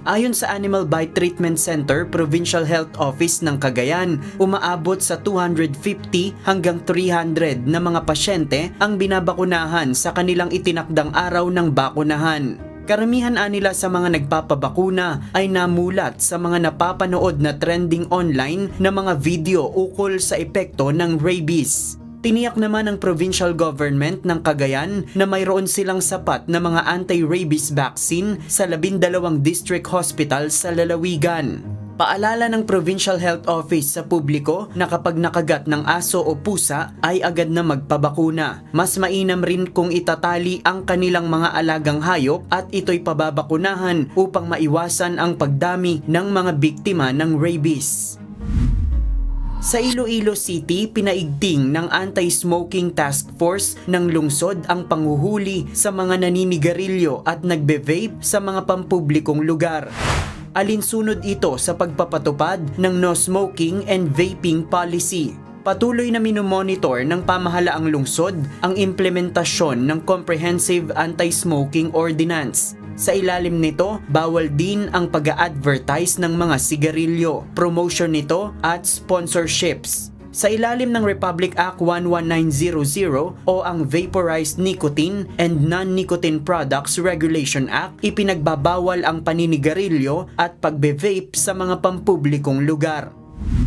Ayon sa Animal Bite Treatment Center, Provincial Health Office ng Cagayan, umaabot sa 250 hanggang 300 na mga pasyente ang binabakunahan sa kanilang itinakdang araw ng bakunahan. Karamihan nila sa mga nagpapabakuna ay namulat sa mga napapanood na trending online na mga video ukol sa epekto ng rabies. Tiniyak naman ng provincial government ng Cagayan na mayroon silang sapat na mga anti-rabies vaccine sa 12 district hospital sa lalawigan. Paalala ng Provincial Health Office sa publiko na kapag nakagat ng aso o pusa ay agad na magpabakuna. Mas mainam rin kung itatali ang kanilang mga alagang hayop at ito'y pababakunahan upang maiwasan ang pagdami ng mga biktima ng rabies. Sa Iloilo City, pinaigting ng Anti-Smoking Task Force ng lungsod ang panghuhuli sa mga naninigarilyo at nagbe-vape sa mga pampublikong lugar. Alinsunod ito sa pagpapatupad ng No Smoking and Vaping Policy. Patuloy na minomonitor ng pamahalaang lungsod ang implementasyon ng Comprehensive Anti-Smoking Ordinance. Sa ilalim nito, bawal din ang pag-a-advertise ng mga sigarilyo, promotion nito at sponsorships. Sa ilalim ng Republic Act 11900 o ang Vaporized Nicotine and Non-Nicotine Products Regulation Act, ipinagbabawal ang paninigarilyo at pagbe-vape sa mga pampublikong lugar.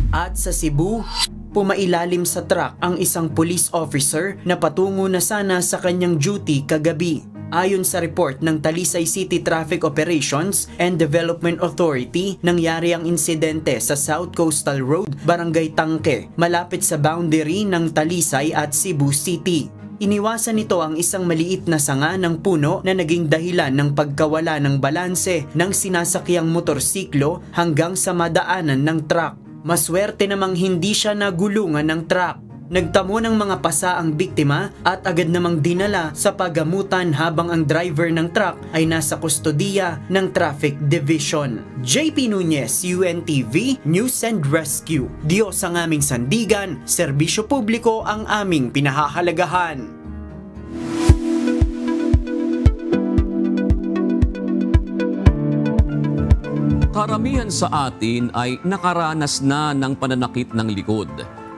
At sa Cebu, pumailalim sa truck ang isang police officer na patungo na sana sa kanyang duty kagabi. Ayon sa report ng Talisay City Traffic Operations and Development Authority, nangyari ang insidente sa South Coastal Road, Barangay Tangke, malapit sa boundary ng Talisay at Cebu City. Iniwasan nito ang isang maliit na sanga ng puno na naging dahilan ng pagkawala ng balanse ng sinasakyang motorsiklo hanggang sa madaanan ng truck. Maswerte namang hindi siya nagulungan ng truck. Nagtamo ng mga pasa ang biktima at agad namang dinala sa pagamutan habang ang driver ng truck ay nasa kustodiya ng Traffic Division. JP Nunez, UNTV, News and Rescue. Diyos ang aming sandigan, serbisyo publiko ang aming pinahahalagahan. Karamihan sa atin ay nakaranas na ng pananakit ng likod.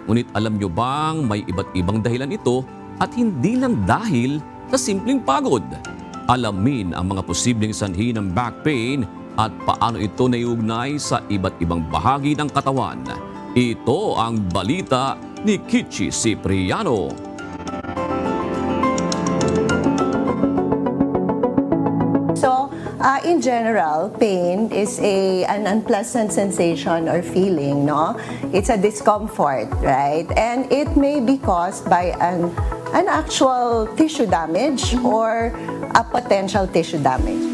Ngunit alam nyo bang may iba't ibang dahilan ito at hindi lang dahil sa simpleng pagod? Alamin ang mga posibleng sanhi ng back pain at paano ito naiugnay sa iba't ibang bahagi ng katawan. Ito ang balita ni Kichi Cipriano. In general, pain is an unpleasant sensation or feeling, no? It's a discomfort, right? And it may be caused by an actual tissue damage or a potential tissue damage.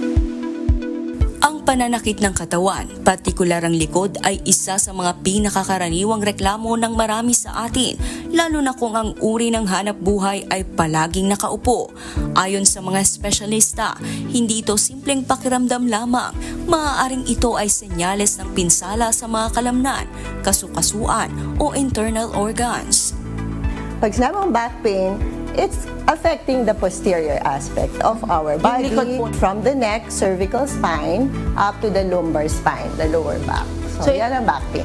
Ang pananakit ng katawan, partikular ang likod, ay isa sa mga pinakakaraniwang reklamo ng marami sa atin, lalo na kung ang uri ng hanap buhay ay palaging nakaupo. Ayon sa mga espesyalista, hindi ito simpleng pakiramdam lamang. Maaaring ito ay senyales ng pinsala sa mga kalamnan, kasukasuan o internal organs. Pag sinabing back pain, it's affecting the posterior aspect of our body, from the neck, cervical spine, up to the lumbar spine, the lower back. So yan ang back pain.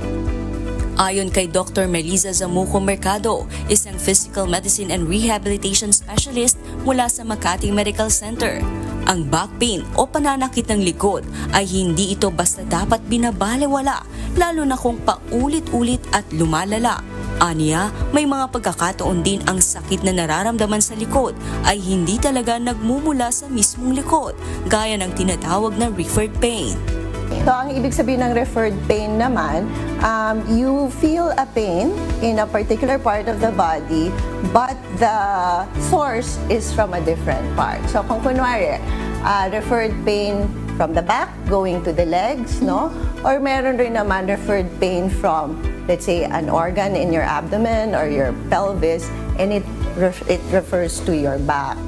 Ayon kay Dr. Melissa Zamuco Mercado, isang physical medicine and rehabilitation specialist mula sa Makati Medical Center, ang back pain o pananakit ng likod ay hindi ito basta dapat binabalewala, lalo na kung paulit-ulit at lumalala. Aniya, may mga pagkakataon din ang sakit na nararamdaman sa likod ay hindi talaga nagmumula sa mismong likod, gaya ng tinatawag na referred pain. So, ang ibig sabihin ng referred pain naman, you feel a pain in a particular part of the body, but the source is from a different part. So, kung kunwari, referred pain from the back going to the legs, no? Or meron rin naman referred pain from, let's say, an organ in your abdomen or your pelvis, and it refers to your back.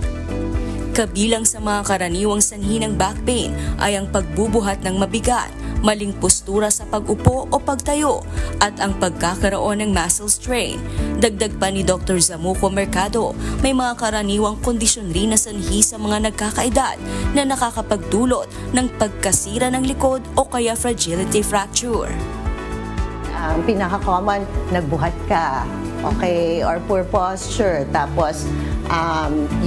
Kabilang sa mga karaniwang sanhi ng back pain ay ang pagbubuhat ng mabigat, maling postura sa pag-upo o pagtayo, at ang pagkakaroon ng muscle strain. Dagdag pa ni Dr. Zamuco Mercado, may mga karaniwang kondisyon rin na sanhi sa mga nagkakaedad na nakakapagdulot ng pagkasira ng likod o kaya fragility fracture. Ang pinaka-common, nagbuhat ka, okay, or poor posture, tapos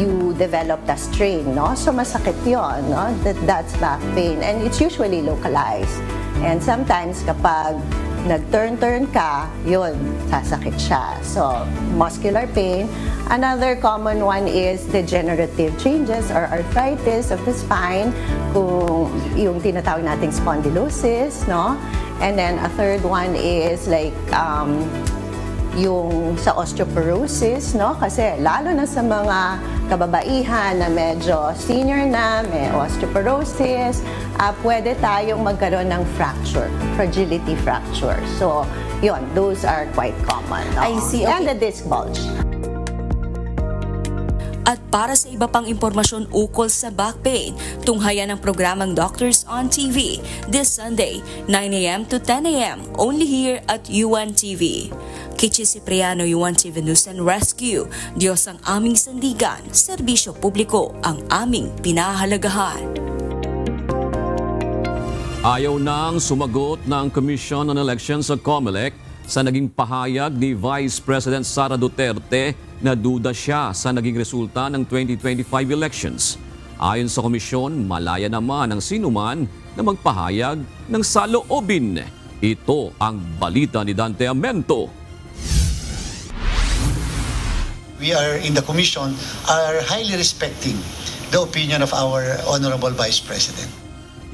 you develop the strain, no? So masakit yun, no? That's back pain, and it's usually localized. And sometimes kapag nag-turn ka, yun, sasakit siya. So muscular pain. Another common one is degenerative changes or arthritis of the spine, kung yung tinatawag nating spondylosis, no? And then a third one is like yung sa osteoporosis, no? Kasi lalo na sa mga kababaihan na medyo senior na, may osteoporosis, pwede tayong magkaroon ng fracture, fragility fracture. So, yun, those are quite common. No? I see. Okay. And the disc bulge. At para sa iba pang impormasyon ukol sa back pain, tunghayan ang programang Doctors on TV this Sunday, 9 a.m. to 10 a.m. only here at UNTV. Kichi Cipriano, UNTV News and Rescue. Diyos ang aming sandigan, serbisyo publiko ang aming pinahahalagahan. Ayaw nang sumagot ng Commission on Elections sa COMELEC sa naging pahayag ni Vice President Sara Duterte na duda siya sa naging resulta ng 2025 elections. Ayon sa komisyon, malaya naman ang sinuman na magpahayag ng saloobin. Ito ang balita ni Dante Amento. We are in the commission are highly respecting the opinion of our Honorable Vice President.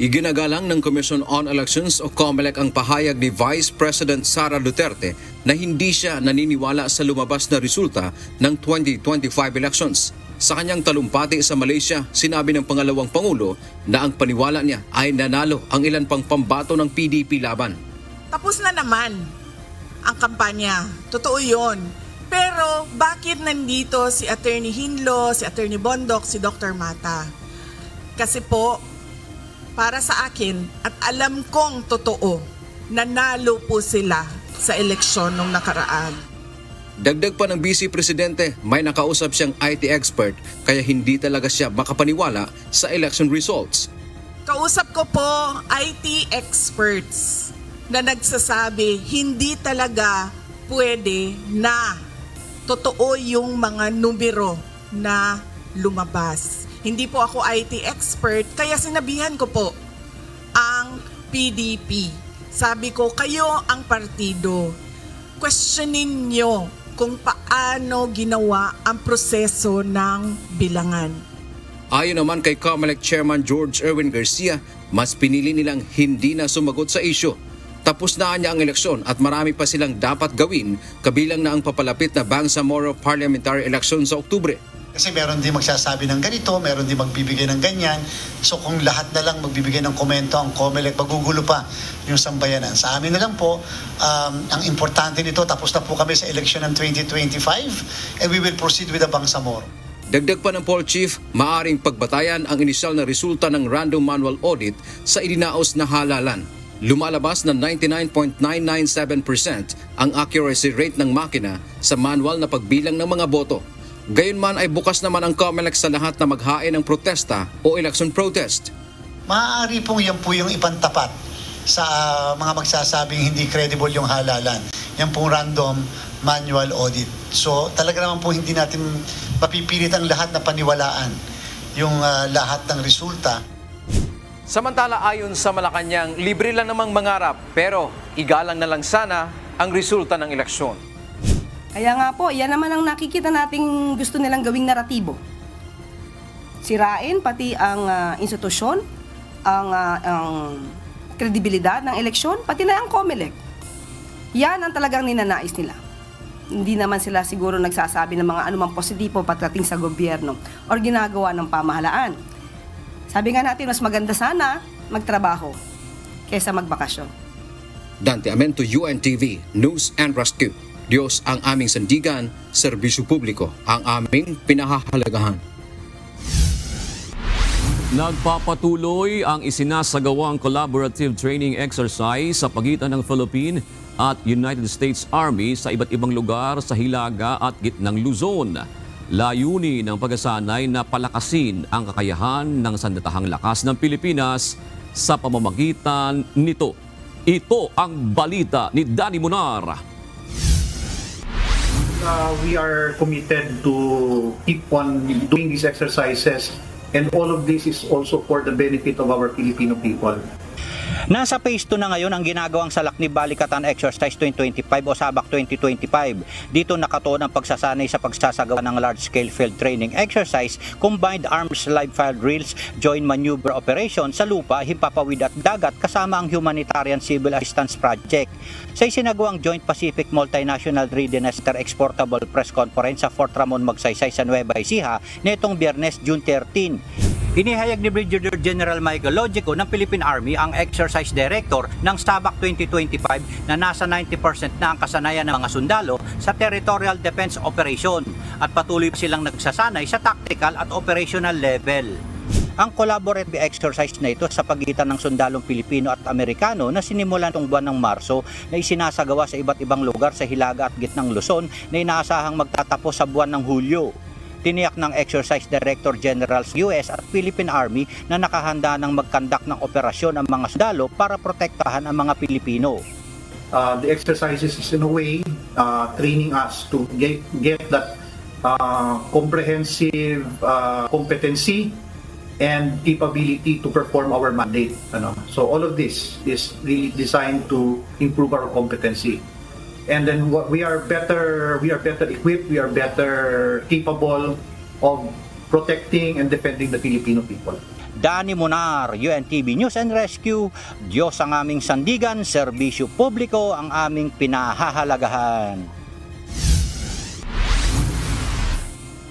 Iginagalang ng Commission on Elections o COMELEC ang pahayag ni Vice President Sara Duterte na hindi siya naniniwala sa lumabas na resulta ng 2025 elections. Sa kanyang talumpati sa Malaysia, sinabi ng pangalawang Pangulo na ang paniwala niya ay nanalo ang ilan pang pambato ng PDP laban. Tapos na naman ang kampanya. Totoo yun. Pero bakit nandito si Attorney Hinlo, si Attorney Bondoc, si Dr. Mata? Kasi po, para sa akin, at alam kong totoo, nanalo po sila sa eleksyon nung nakaraan. Dagdag pa ng Vice Presidente, may nakausap siyang IT expert kaya hindi talaga siya makapaniwala sa election results. Kausap ko po IT experts na nagsasabi hindi talaga pwede na totoo yung mga numero na lumabas. Hindi po ako IT expert, kaya sinabihan ko po ang PDP. Sabi ko, kayo ang partido. Questionin nyo kung paano ginawa ang proseso ng bilangan. Ayon naman kay COMELEC Chairman George Erwin Garcia, mas pinili nilang hindi na sumagot sa issue. Tapos na niya ang eleksyon at marami pa silang dapat gawin, kabilang na ang papalapit na Bangsamoro Parliamentary Election sa Oktubre. Kasi meron din magsasabi ng ganito, meron din magbibigay ng ganyan. So kung lahat na lang magbibigay ng komento ang COMELEC, magugulo pa yung sambayanan. Sa amin na lang po, ang importante nito, tapos na po kami sa election ng 2025 and we will proceed with the Bangsamoro. Dagdag pa ng poll chief, maaring pagbatayan ang inisyal na resulta ng random manual audit sa idinaos na halalan. Lumalabas na 99.997% ang accuracy rate ng makina sa manual na pagbilang ng mga boto. Gayunman ay bukas naman ang COMELEC sa lahat na maghain ng protesta o election protest. Maaari pong yan po yung ipantapat sa mga magsasabing hindi credible yung halalan. Yan pong random manual audit. So talaga naman po hindi natin mapipilit ang lahat na paniwalaan yung lahat ng resulta. Samantala ayon sa Malacanang, libre lang namang mangarap pero igalang na lang sana ang resulta ng eleksyon. Kaya nga po, yan naman ang nakikita nating gusto nilang gawing naratibo. Sirain pati ang institusyon, ang kredibilidad ng eleksyon, pati na ang COMELEC. Yan ang talagang ninanais nila. Hindi naman sila siguro nagsasabi ng mga anumang positibo pagdating sa gobyerno o ginagawa ng pamahalaan. Sabi nga natin, mas maganda sana magtrabaho kaysa magbakasyon. Dante Amento, UNTV, News and Rescue. Diyos ang aming sandigan, serbisyo publiko ang aming pinahahalagahan. Nagpapatuloy ang isinasagawang collaborative training exercise sa pagitan ng Philippine at United States Army sa iba't ibang lugar sa Hilaga at Gitnang Luzon. Layunin ng pagsasanay na palakasin ang kakayahan ng sandatahang lakas ng Pilipinas sa pamamagitan nito. Ito ang balita ni Danny Munar. We are committed to keep on doing these exercises, and all of this is also for the benefit of our Filipino people. Nasa phase 2 na ngayon ang ginagawang Salaknib Balikatan Exercise 2025 o Sabak 2025. Dito nakatuon ang pagsasanay sa pagsasagawa ng large-scale field training exercise, combined arms live-fire drills, joint maneuver operation sa lupa, himpapawid at dagat kasama ang Humanitarian Civil Assistance Project. Sa isinagawang Joint Pacific Multinational Readiness Exportable Press Conference sa Fort Ramon Magsaysay sa Nueva Ecija netong Biyernes, June 13. Inihayag ni Brigadier General Michael Logico ng Philippine Army, ang Exercise Director ng Sabak 2025, na nasa 90% na ang kasanayan ng mga sundalo sa Territorial Defense Operation at patuloy silang nagsasanay sa tactical at operational level. Ang collaborative exercise na ito sa pagitan ng sundalong Pilipino at Amerikano na sinimulan itong buwan ng Marso na isinasagawa sa iba't ibang lugar sa Hilaga at Gitnang Luzon na inaasahang magtatapos sa buwan ng Hulyo. Tiniyak ng Exercise Director General sa US at Philippine Army na nakahanda ng mag-conduct ng operasyon ang mga sundalo para protektahan ang mga Pilipino. The exercises is in a way training us to get that comprehensive competency and capability to perform our mandate. So all of this is really designed to improve our competency. And then we are better equipped, we are better capable of protecting and defending the Filipino people. Danny Munar, UNTV News and Rescue. Diyos ang aming sandigan, serbisyo publiko ang aming pinahahalagahan.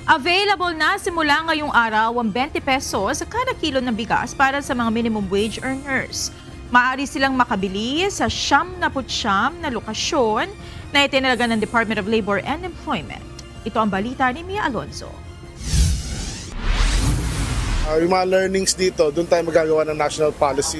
Available na simula ngayong araw ang 20 pesos sa kada kilo ng bigas para sa mga minimum wage earners. Maaari silang makabili sa 79 na lokasyon na itinalaga ng Department of Labor and Employment. Ito ang balita ni Mia Alonzo. Yung mga learnings dito, doon tayo magagawa ng national policy.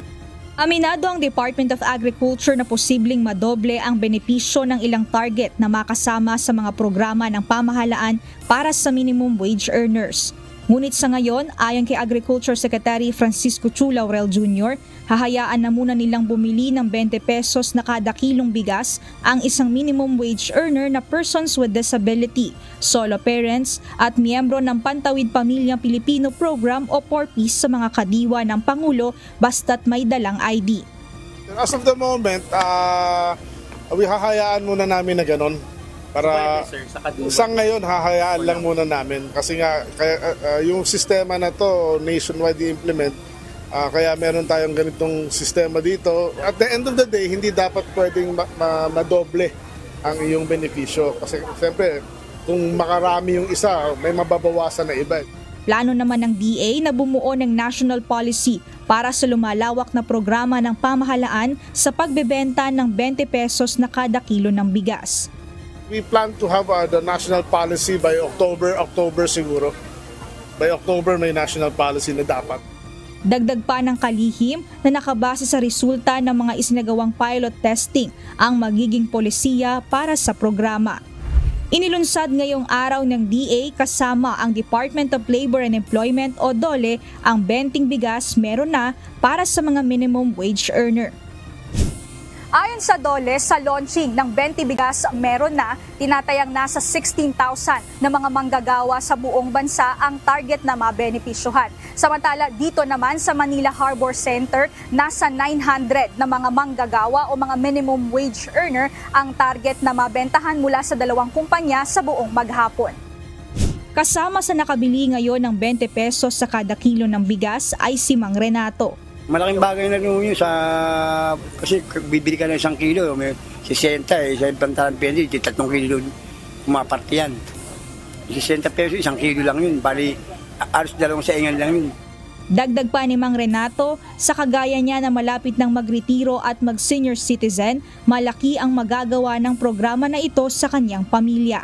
Aminado ang Department of Agriculture na posibleng madoble ang benepisyo ng ilang target na makasama sa mga programa ng pamahalaan para sa minimum wage earners. Ngunit sa ngayon, ayon kay Agriculture Secretary Francisco Chu Laurel Jr., hahayaan na muna nilang bumili ng 20 pesos na kada kilong bigas ang isang minimum wage earner na persons with disability, solo parents at miyembro ng Pantawid Pamilyang Pilipino Program o PORPIS sa mga kadiwa ng Pangulo basta't may dalang ID. As of the moment, hahayaan muna namin na ganon. Para sa ngayon, hahayaan lang muna namin. Kasi nga, yung sistema na to nationwide i-implement, kaya meron tayong ganitong sistema dito. At the end of the day, hindi dapat pwedeng madoble ang iyong benepisyo. Kasi siyempre, kung makarami yung isa, may mababawasan na iba. Plano naman ng DA na bumuo ng national policy para sa lumalawak na programa ng pamahalaan sa pagbebenta ng 20 pesos na kada kilo ng bigas. We plan to have the national policy by October siguro. By October may national policy na dapat. Dagdag pa ng kalihim na nakabase sa resulta ng mga isinagawang pilot testing ang magiging polisiya para sa programa. Inilunsad ngayong araw ng DA kasama ang Department of Labor and Employment o DOLE ang 20 bigas meron na para sa mga minimum wage earner. Ayon sa DOLE, sa launching ng 20 bigas, meron na tinatayang nasa 16,000 na mga manggagawa sa buong bansa ang target na mabenepisyohan. Samantala, dito naman sa Manila Harbor Center, nasa 900 na mga manggagawa o mga minimum wage earner ang target na mabentahan mula sa 2 kumpanya sa buong maghapon. Kasama sa nakabili ngayon ng 20 pesos sa kada kilo ng bigas ay si Mang Renato. Malaking bagay na rin yun kasi bibili ka ng 1 kilo, may 60 sa pantalan pwede, 3 kilo kumaparte yan. 60 pesos, 1 kilo lang yun, bali aros 2 saingan lang yun. Dagdag pa ni Mang Renato, sa kagaya niya na malapit ng magretiro at mag-senior citizen, malaki ang magagawa ng programa na ito sa kanyang pamilya.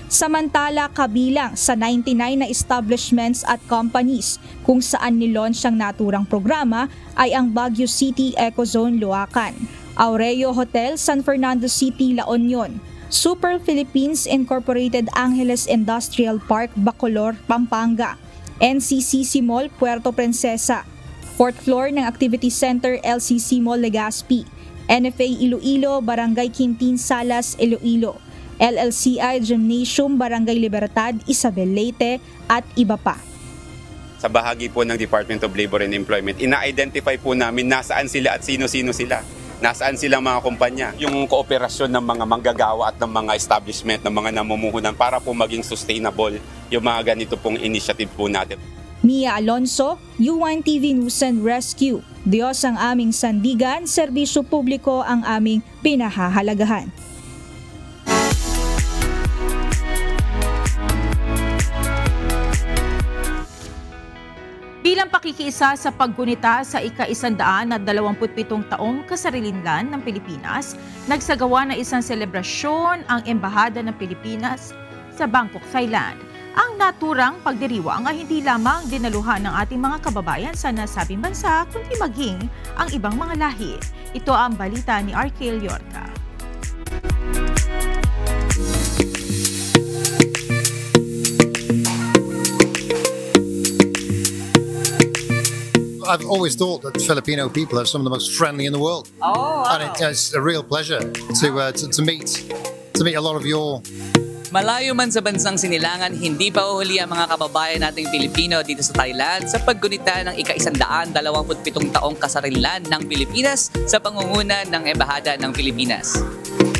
Samantala, kabilang sa 99 na establishments at companies kung saan nilaunch ang naturang programa ay ang Baguio City Ecozone Luacan, Aureo Hotel San Fernando City La Union, Super Philippines Incorporated Angeles Industrial Park Bacolor, Pampanga, NCCC Mall Puerto Princesa, 4th floor ng Activity Center LCC Mall Legazpi, NFA Iloilo, Barangay Quintin Salas, Iloilo, LLCI Gymnasium, Barangay Libertad, Isabel Leyte at iba pa. Sa bahagi po ng Department of Labor and Employment, ina-identify po namin nasaan sila at sino-sino sila. Nasaan silang mga kumpanya. Yung kooperasyon ng mga manggagawa at ng mga establishment, ng mga namumuhunan para po maging sustainable yung mga ganito pong initiative po natin. Mia Alonso, U1TV News and Rescue. Diyos ang aming sandigan, serbisyo publiko ang aming pinahahalagahan. Bilang pakikiisa sa paggunita sa ika-127 taong kasarilinlan ng Pilipinas, nagsagawa na isang selebrasyon ang Embahada ng Pilipinas sa Bangkok, Thailand. Ang naturang pagdiriwang ay hindi lamang dinaluhan ng ating mga kababayan sa nasabing bansa, kundi maging ang ibang mga lahi. Ito ang balita ni Arkel Yorca. I've always thought that Filipino people are some of the most friendly in the world. Oh, wow. And it's a real pleasure to meet a lot of your... Malayo man sa bansang sinilangan, hindi pa uhuli ang mga kababayan nating Pilipino dito sa Thailand sa paggunita ng ika-127 taong kasarilan ng Pilipinas sa pangunguna ng Embahada ng Pilipinas.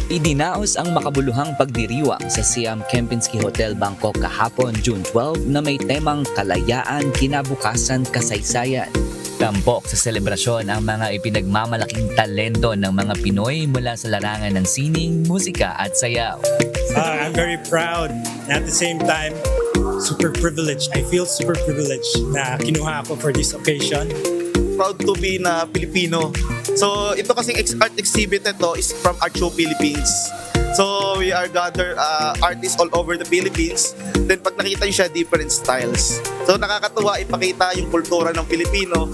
Idinaos ang makabuluhang pagdiriwang sa Siam Kempinski Hotel, Bangkok kahapon, June 12 na may temang kalayaan, kinabukasan, kasaysayan. Tampok sa selebrasyon ang mga ipinagmamalaking talento ng mga Pinoy mula sa larangan ng sining, musika at sayaw. I'm very proud and at the same time super privileged. I feel super privileged na kinuha ako for this occasion. Proud to be na Filipino. So ito kasing art exhibit nito is from Art Show Philippines. So we are gathered artists all over the Philippines. Then pag nakita nyo siya, different styles. So nakakatuwa ipakita yung kultura ng Pilipino.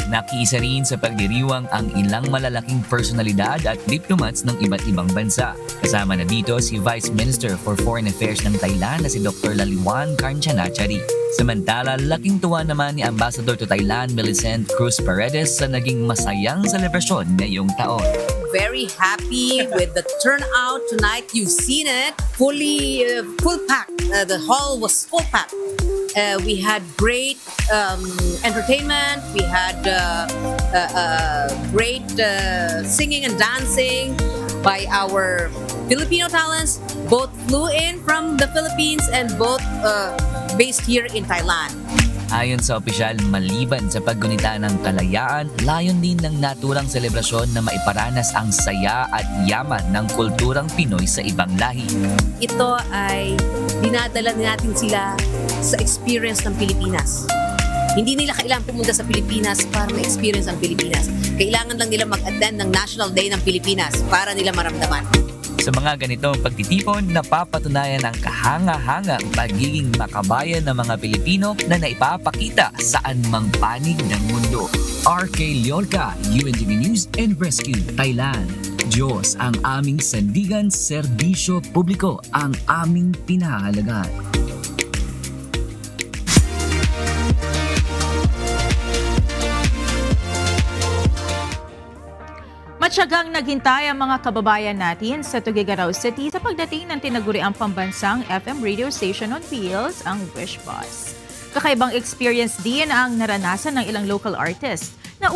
Nakiisa rin sa pagdiriwang ang ilang malalaking personalidad at diplomats ng iba't ibang bansa. Kasama na dito si Vice Minister for Foreign Affairs ng Thailand na si Dr. Laliwan Karnchanachari. Samantala, laking tuwa naman ni Ambassador to Thailand Millicent Cruz Paredes sa naging masayang selebrasyon ngayong taon. Very happy with the turnout tonight. You've seen it, full packed. The hall was full packed. We had great entertainment. We had great singing and dancing by our Filipino talents. Both flew in from the Philippines and both based here in Thailand. Ayon sa opisyal, maliban sa paggunita ng kalayaan, layon din ng naturang selebrasyon na maiparanas ang saya at yaman ng kulturang Pinoy sa ibang lahi. Ito ay dinadala natin sila sa experience ng Pilipinas. Hindi nila kailangan pumunta sa Pilipinas para ma-experience ang Pilipinas. Kailangan lang nila mag-attend ng National Day ng Pilipinas para nila maramdaman. Sa mga ganitong pagtitipon, napapatunayan ang kahanga-hangang pagiging makabayan ng mga Pilipino na naipapakita saan mang panig ng mundo. RK Liorca, UNTV News and Rescue, Thailand. Diyos ang aming sandigan, serbisyo publiko ang aming pinahahalagahan. Matyagang naghintay ang mga kababayan natin sa Tuguegarao City sa pagdating ng tinaguriang pambansang FM radio station on wheels, ang Wish Bus. Kakaibang experience din ang naranasan ng ilang local artists na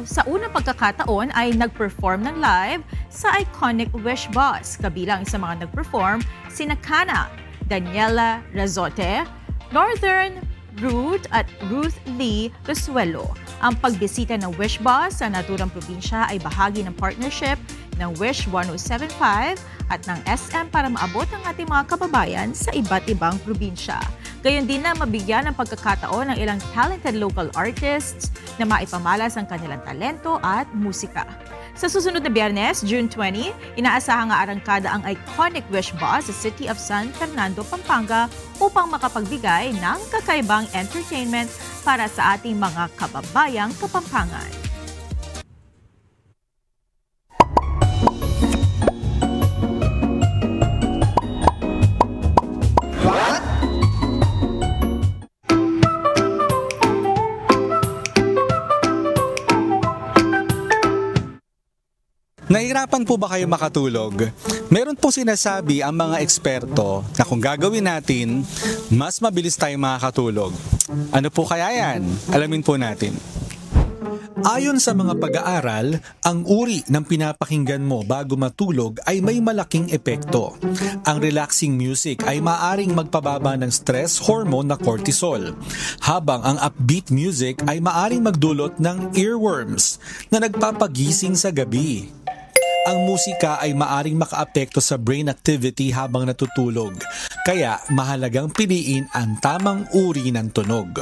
sa unang pagkakataon ay nag-perform ng live sa iconic Wish Bus. Kabilang sa mga nag-perform sina Kana, Daniela Razote, Northern Ruth at Ruth Lee Resuelo. Ang pagbisita ng Wish Bus sa naturang probinsya ay bahagi ng partnership ng Wish 1075 at ng SM para maabot ang ating mga kababayan sa iba't ibang probinsya. Gayon din na mabigyan ng pagkakataon ng ilang talented local artists na maipamalas ang kanilang talento at musika. Sa susunod na Biyernes, June 20, inaasahang arangkada ang iconic Wish Bus sa City of San Fernando, Pampanga upang makapagbigay ng kakaibang entertainment para sa ating mga kababayang Kapampangan. Nahirapan po ba kayo makatulog? Meron po sinasabi ang mga eksperto na kung gagawin natin, mas mabilis tayo makakatulog. Ano po kaya yan? Alamin po natin. Ayon sa mga pag-aaral, ang uri ng pinapakinggan mo bago matulog ay may malaking epekto. Ang relaxing music ay maaring magpababa ng stress hormone na cortisol, habang ang upbeat music ay maaring magdulot ng earworms na nagpapagising sa gabi. Ang musika ay maaring makaapekto sa brain activity habang natutulog, kaya mahalagang piliin ang tamang uri ng tunog.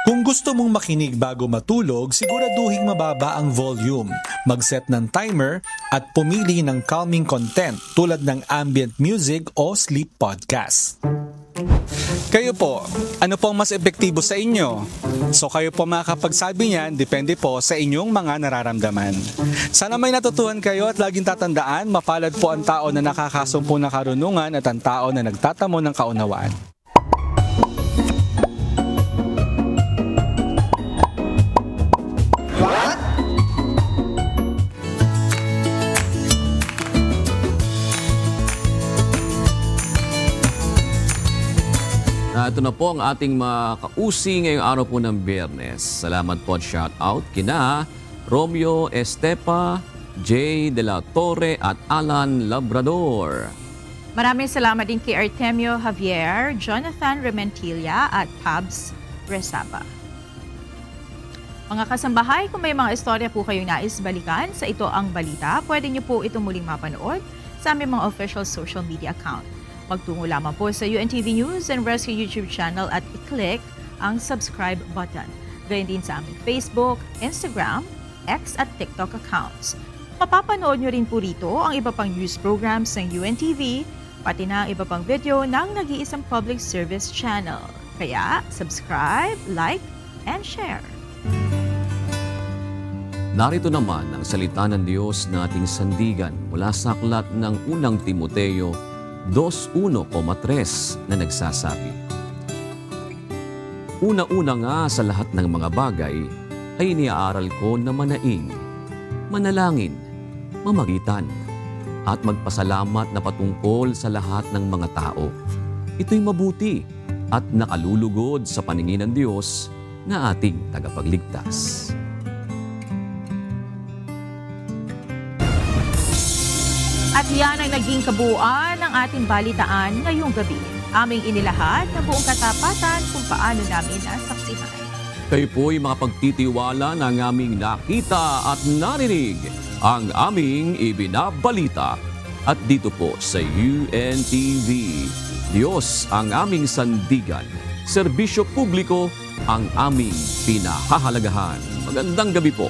Kung gusto mong makinig bago matulog, siguraduhing mababa ang volume, mag-set ng timer at pumili ng calming content tulad ng ambient music o sleep podcast. Kayo po, ano po ang mas epektibo sa inyo? So kayo po makakapagsabi niyan, depende po sa inyong mga nararamdaman. Sana may natutuhan kayo at laging tatandaan, mapalad po ang tao na nakakasumpo ng karunungan at ang tao na nagtatamo ng kaunawaan. Ito na po ang ating makausi ngayong araw po ng Biyernes. Salamat po at shout out kina Romeo Estepa, Jay De La Torre at Alan Labrador. Maraming salamat din kay Artemio Javier, Jonathan Rementilla at Pabs Resaba. Mga kasambahay, kung may mga istorya po kayong nais balikan sa Ito Ang Balita, pwede niyo po ito muling mapanood sa aming mga official social media account. Magtungo lamang po sa UNTV News and Rescue YouTube channel at i-click ang subscribe button. Gayun din sa aming Facebook, Instagram, X at TikTok accounts. Mapapanood nyo rin po rito ang iba pang news programs ng UNTV, pati na ang iba pang video ng nag-iisang public service channel. Kaya subscribe, like, and share. Narito naman ang salita ng Diyos na ating sandigan mula sa aklat ng unang Timoteo 2:1-3 na nagsasabi, una-una nga sa lahat ng mga bagay ay iniaaral ko na manaing, manalangin, mamagitan, at magpasalamat na patungkol sa lahat ng mga tao. Ito'y mabuti at nakalulugod sa paningin ng Diyos na ating tagapagligtas. At yan ang naging kabuuan ng ating balitaan ngayong gabi. Aming inilahad na buong katapatan kung paano namin nasaksihan. Kayo po'y makapagtitiwala ng aming nakita at narinig ang aming ibinabalita. At dito po sa UNTV, Diyos ang aming sandigan, serbisyo publiko ang aming pinahahalagahan. Magandang gabi po.